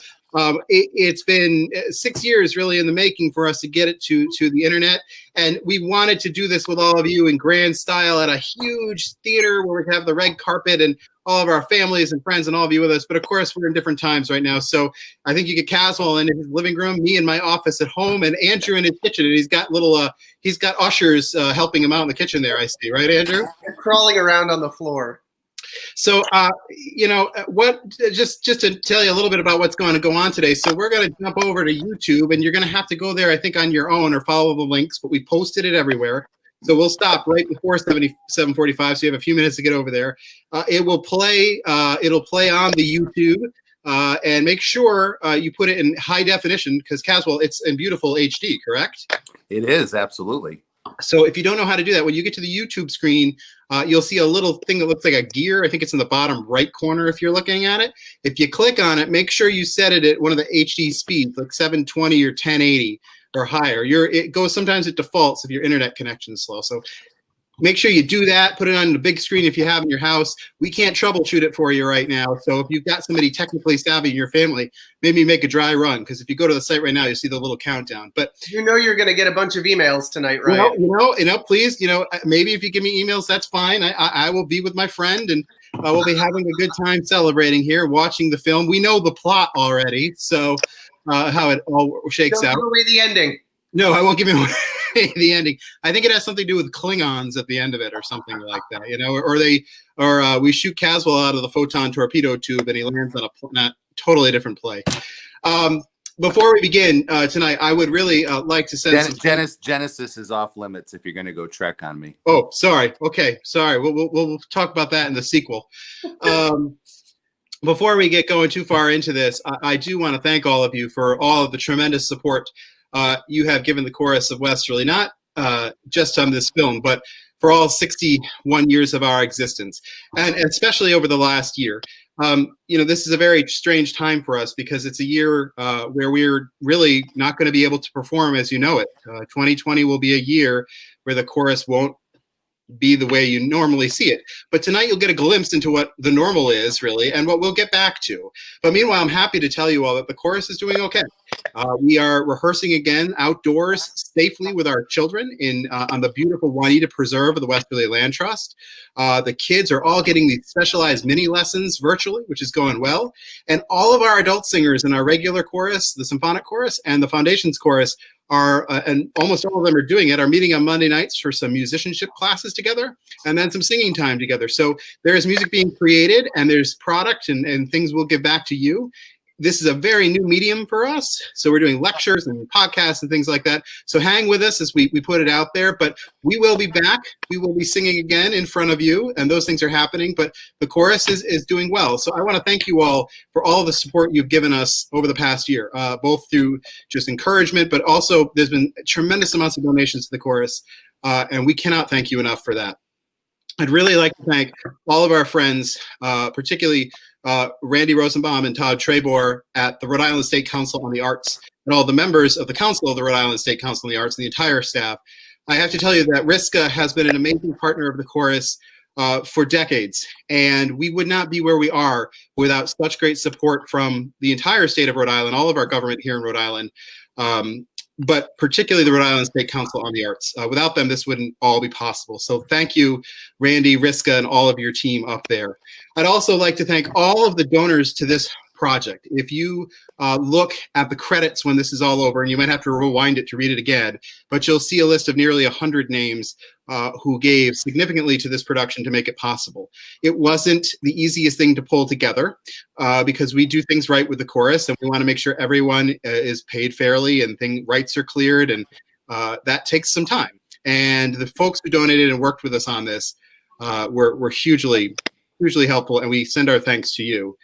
It's been 6 years really in the making for us to get it to the internet. And we wanted to do this with all of you in grand style at a huge theater where we have the red carpet and all of our families and friends and all of you with us. But of course, we're in different times right now. So I think you get Caswell in his living room, me in my office at home, and Andrew in his kitchen. And he's got he's got ushers helping him out in the kitchen there, I see. Right, Andrew? They're crawling around on the floor. So, just to tell you a little bit about what's going to go on today. So we're going to jump over to YouTube, and you're going to have to go there, I think, on your own or follow the links, but we posted it everywhere. So we'll stop right before 7:45. So you have a few minutes to get over there. It will play. It'll play on the YouTube, and make sure you put it in high definition because Caswell, it's in beautiful HD, correct? It is, absolutely. So if you don't know how to do that, when you get to the YouTube screen, you'll see a little thing that looks like a gear. I think it's in the bottom right corner if you're looking at it. If you click on it, make sure you set it at one of the HD speeds, like 720 or 1080 or higher. It goes sometimes it defaults if your internet connection is slow. So make sure you do that. Put it on the big screen if you have in your house. We can't troubleshoot it for you right now. So if you've got somebody technically savvy in your family, maybe make a dry run, because if you go to the site right now, you see the little countdown. But you know you're going to get a bunch of emails tonight, right? Please, maybe if you give me emails, that's fine. I will be with my friend, and we'll be having a good time celebrating here, watching the film. We know the plot already, so how it all shakes out. Don't give away the ending. No, I won't give you the ending. I think it has something to do with Klingons at the end of it, or something like that. Or we shoot Caswell out of the photon torpedo tube, and he lands on a not totally different play. Before we begin tonight, I would really like to send Genesis is off limits if you're going to go Trek on me. Oh, sorry. Okay, sorry. We'll talk about that in the sequel. Before we get going too far into this, I do want to thank all of you for all of the tremendous support you have given the chorus of Westerly, not just on this film, but for all 61 years of our existence, and especially over the last year. This is a very strange time for us, because it's a year where we're really not going to be able to perform as you know it. 2020 will be a year where the chorus won't be the way you normally see it. But tonight you'll get a glimpse into what the normal is, really, and what we'll get back to. But meanwhile, I'm happy to tell you all that the chorus is doing okay. We are rehearsing again outdoors safely with our children on the beautiful Juanita Preserve of the Westerly Land Trust. The kids are all getting these specialized mini lessons virtually, which is going well. And all of our adult singers in our regular chorus, the symphonic chorus, and the foundations chorus and almost all of them are meeting on Monday nights for some musicianship classes together, and then some singing time together. So there is music being created, and there's product and things we'll give back to you. This is a very new medium for us. So we're doing lectures and podcasts and things like that. So hang with us as we put it out there, but we will be back. We will be singing again in front of you, and those things are happening, but the chorus is doing well. So I want to thank you all for all the support you've given us over the past year, both through just encouragement, but also there's been tremendous amounts of donations to the chorus, and we cannot thank you enough for that. I'd really like to thank all of our friends, particularly Randy Rosenbaum and Todd Trebor at the Rhode Island State Council on the Arts, and all the members of the Council of the Rhode Island State Council on the Arts, and the entire staff. I have to tell you that RISCA has been an amazing partner of the chorus for decades, and we would not be where we are without such great support from the entire state of Rhode Island, all of our government here in Rhode Island, but particularly the Rhode Island State Council on the Arts. Without them, this wouldn't all be possible. So thank you, Randy, RISCA, and all of your team up there. I'd also like to thank all of the donors to this project. If you look at the credits when this is all over, and you might have to rewind it to read it again, but you'll see a list of nearly 100 names who gave significantly to this production to make it possible. It wasn't the easiest thing to pull together because we do things right with the chorus, and we want to make sure everyone is paid fairly and rights are cleared, and that takes some time. And the folks who donated and worked with us on this were hugely helpful, and we send our thanks to you.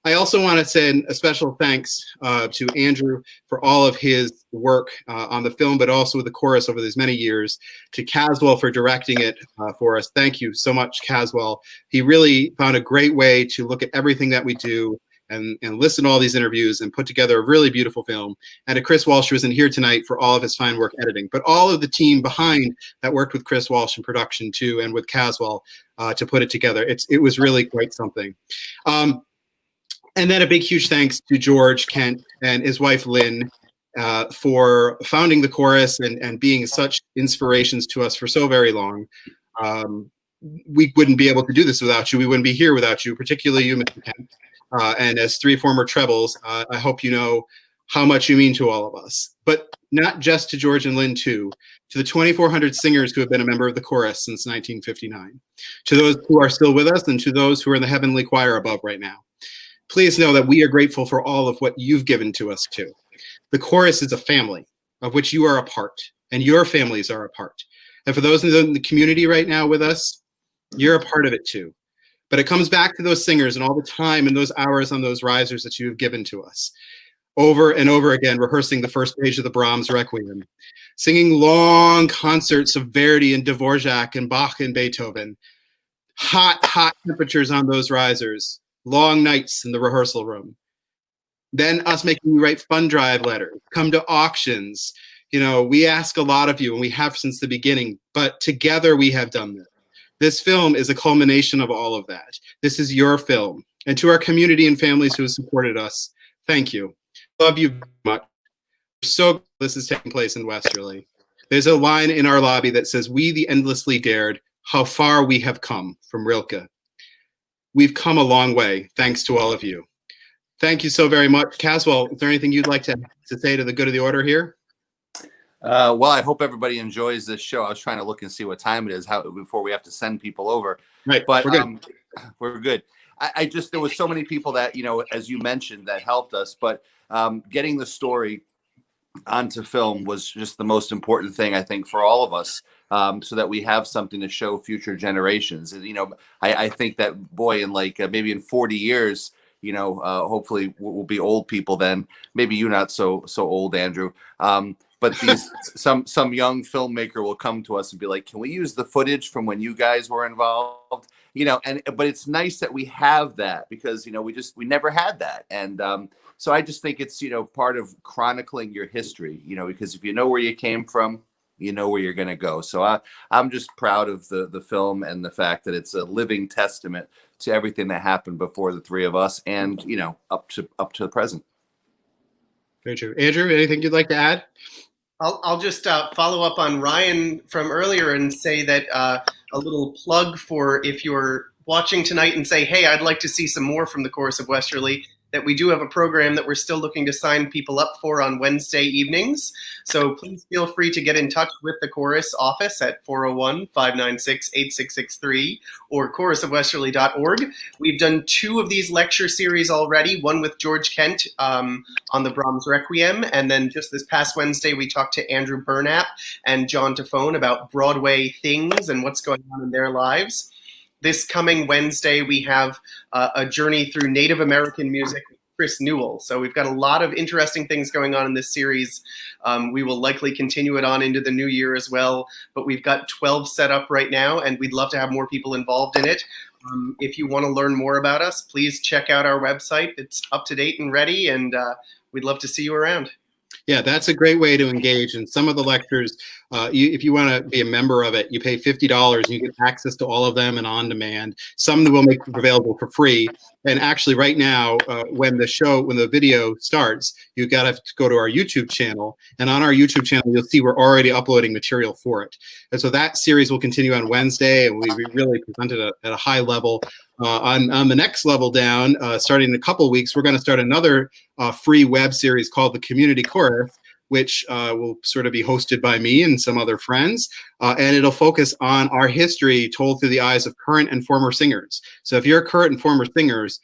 I also want to send a special thanks to Andrew for all of his work on the film, but also with the chorus over these many years, to Caswell for directing it for us. Thank you so much, Caswell. He really found a great way to look at everything that we do and listen to all these interviews and put together a really beautiful film. And to Chris Walsh, who isn't here tonight, for all of his fine work editing, but all of the team behind that worked with Chris Walsh in production too, and with Caswell to put it together. It was really quite something. And then a big, huge thanks to George Kent and his wife, Lynn, for founding the chorus and being such inspirations to us for so very long. We wouldn't be able to do this without you. We wouldn't be here without you, particularly you, Mr. Kent. And as three former trebles, I hope you know how much you mean to all of us. But not just to George and Lynn, too. To the 2,400 singers who have been a member of the chorus since 1959. To those who are still with us, and to those who are in the heavenly choir above right now. Please know that we are grateful for all of what you've given to us too. The chorus is a family of which you are a part, and your families are a part. And for those in the community right now with us, you're a part of it too. But it comes back to those singers and all the time and those hours on those risers that you have given to us. Over and over again, rehearsing the first page of the Brahms Requiem, singing long concerts of Verdi and Dvorak and Bach and Beethoven, hot temperatures on those risers, long nights in the rehearsal room. Then us making you write fund drive letters, come to auctions, You know, we ask a lot of you, and we have since the beginning, but together we have done this. This film is a culmination of all of that. This is your film. And to our community and families who have supported us, thank you. Love you very much. We're so glad this is taking place in Westerly. There's a line in our lobby that says, "We the endlessly dared, how far we have come," from Rilke. We've come a long way, thanks to all of you. Thank you so very much. Caswell, is there anything you'd like to say to the good of the order here? Well, I hope everybody enjoys this show. I was trying to look and see what time it is before we have to send people over. Right, but we're good. We're good. I just, there was so many people that, you know, as you mentioned, that helped us, but getting the story onto film was just the most important thing, I think, for all of us, so that we have something to show future generations. And, you know, I think that, boy, in like maybe in 40 years, you know, hopefully we'll be old people then. Maybe you're not so old, Andrew. But some young filmmaker will come to us and be like, "Can we use the footage from when you guys were involved?" You know, but it's nice that we have that, because, you know, we never had that. And so I just think it's, you know, part of chronicling your history, you know, because if you know where you came from, you know where you're going to go. So I'm just proud of the film and the fact that it's a living testament to everything that happened before the three of us, and, you know, up to the present. Very true. Andrew, anything you'd like to add? I'll just follow up on Ryan from earlier and say that a little plug for, if you're watching tonight and say, "Hey, I'd like to see some more from the Chorus of Westerly," that we do have a program that we're still looking to sign people up for on Wednesday evenings. So please feel free to get in touch with the Chorus office at 401-596-8663 or chorusofwesterly.org. We've done 2 of these lecture series already, one with George Kent on the Brahms Requiem, and then just this past Wednesday we talked to Andrew Burnap and John Tafone about Broadway things and what's going on in their lives. This coming Wednesday, we have a journey through Native American music with Chris Newell. So we've got a lot of interesting things going on in this series. We will likely continue it on into the new year as well, but we've got 12 set up right now, and we'd love to have more people involved in it. If you want to learn more about us, please check out our website. It's up to date and ready, and we'd love to see you around. Yeah, that's a great way to engage. And some of the lectures, if you want to be a member of it, you pay $50 and you get access to all of them and on demand. Some will make available for free. And actually right now, when the video starts, you've got to go to our YouTube channel. And on our YouTube channel, you'll see we're already uploading material for it. And so that series will continue on Wednesday, and we really presented at a high level. On the next level down, starting in a couple of weeks, we're going to start another free web series called The Community Chorus, which will sort of be hosted by me and some other friends. And it'll focus on our history told through the eyes of current and former singers. So if you're current and former singers,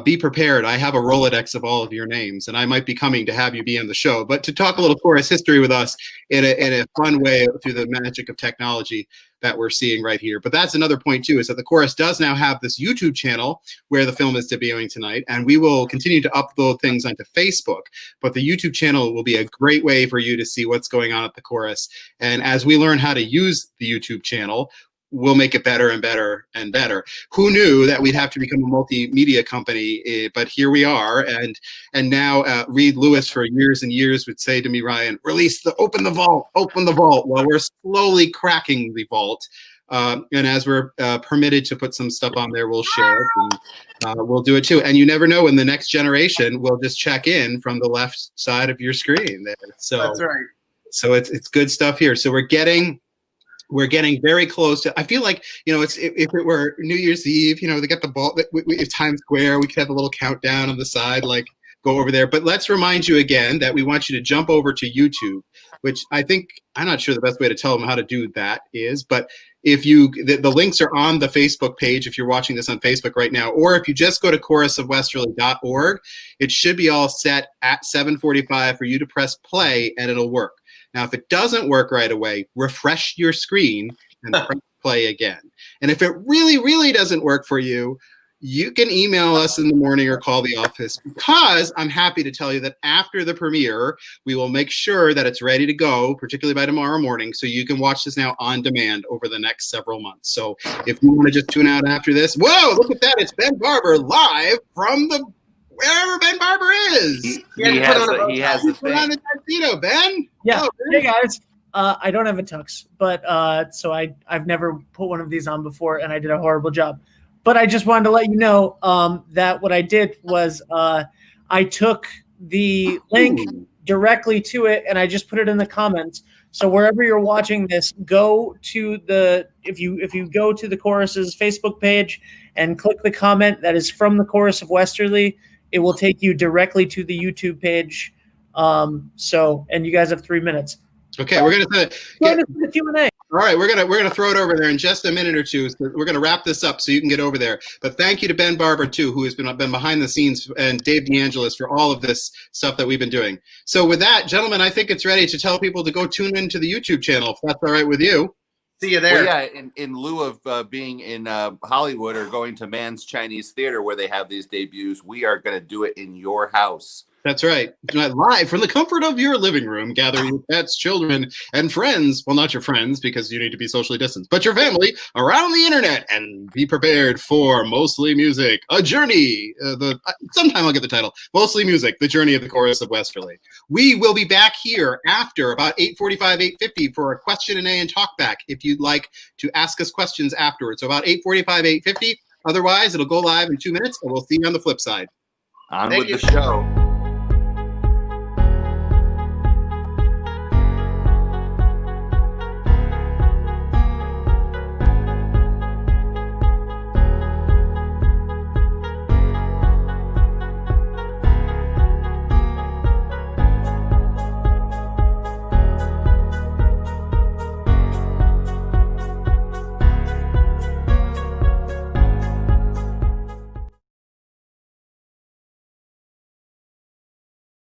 be prepared. I have a Rolodex of all of your names, and I might be coming to have you be on the show. But to talk a little chorus history with us in a fun way through the magic of technology that we're seeing right here. But that's another point too, is that the Chorus does now have this YouTube channel where the film is debuting tonight, and we will continue to upload things onto Facebook. But the YouTube channel will be a great way for you to see what's going on at the Chorus. And as we learn how to use the YouTube channel, we'll make it better and better and better. Who knew that we'd have to become a multimedia company? But here we are. And now Reed Lewis for years and years would say to me, "Ryan, open the vault. Well, we're slowly cracking the vault. And as we're permitted to put some stuff on there, we'll share it, and we'll do it too. And you never know when the next generation will just check in from the left side of your screen there. So that's right. So it's good stuff here. So we're getting very close to, I feel like, you know, if it were New Year's Eve, you know, they got the ball, it's Times Square, we could have a little countdown on the side, like go over there. But let's remind you again that we want you to jump over to YouTube, which I'm not sure the best way to tell them how to do that is, but if the links are on the Facebook page, if you're watching this on Facebook right now, or if you just go to chorusofwesterly.org, it should be all set at 7:45 for you to press play, and it'll work. Now, if it doesn't work right away, refresh your screen and press play again. And if it really, really doesn't work for you, you can email us in the morning or call the office, because I'm happy to tell you that after the premiere, we will make sure that it's ready to go, particularly by tomorrow morning, so you can watch this now on demand over the next several months. So if you want to just tune out after this, whoa, look at that. It's Ben Barber live from the wherever Ben Barber is. He has the Put on thing. the tuxedo, Ben. Yeah. Oh, Hey guys. I don't have a tux, but so I've never put one of these on before, and I did a horrible job. But I just wanted to let you know that what I did was I took the link directly to it, and I just put it in the comments. So wherever you're watching this, go to if you go to the Chorus's Facebook page and click the comment that is from the Chorus of Westerly, it will take you directly to the YouTube page. And you guys have 3 minutes. Okay, we're gonna Join us in the Q&A. all right, we're gonna throw it over there in just a minute or two. So we're gonna wrap this up so you can get over there. But thank you to Ben Barber too, who has been behind the scenes, and Dave DeAngelis for all of this stuff that we've been doing. So with that, gentlemen, I think it's ready to tell people to go tune into the YouTube channel if that's all right with you. See you there. Well, yeah, in lieu of being in Hollywood or going to Mann's Chinese Theater where they have these debuts, we are going to do it in your house. That's right. Live from the comfort of your living room, gather your pets, children, and friends. Well, not your friends, because you need to be socially distanced, but your family around the internet, and be prepared for Mostly Music, a journey. Sometime I'll get the title. Mostly Music, the journey of the Chorus of Westerly. We will be back here after about 8:45, 8:50 for a question and A and talk back if you'd like to ask us questions afterwards. So about 8:45, 8:50. Otherwise, it'll go live in 2 minutes, and we'll see you on the flip side. On with the show.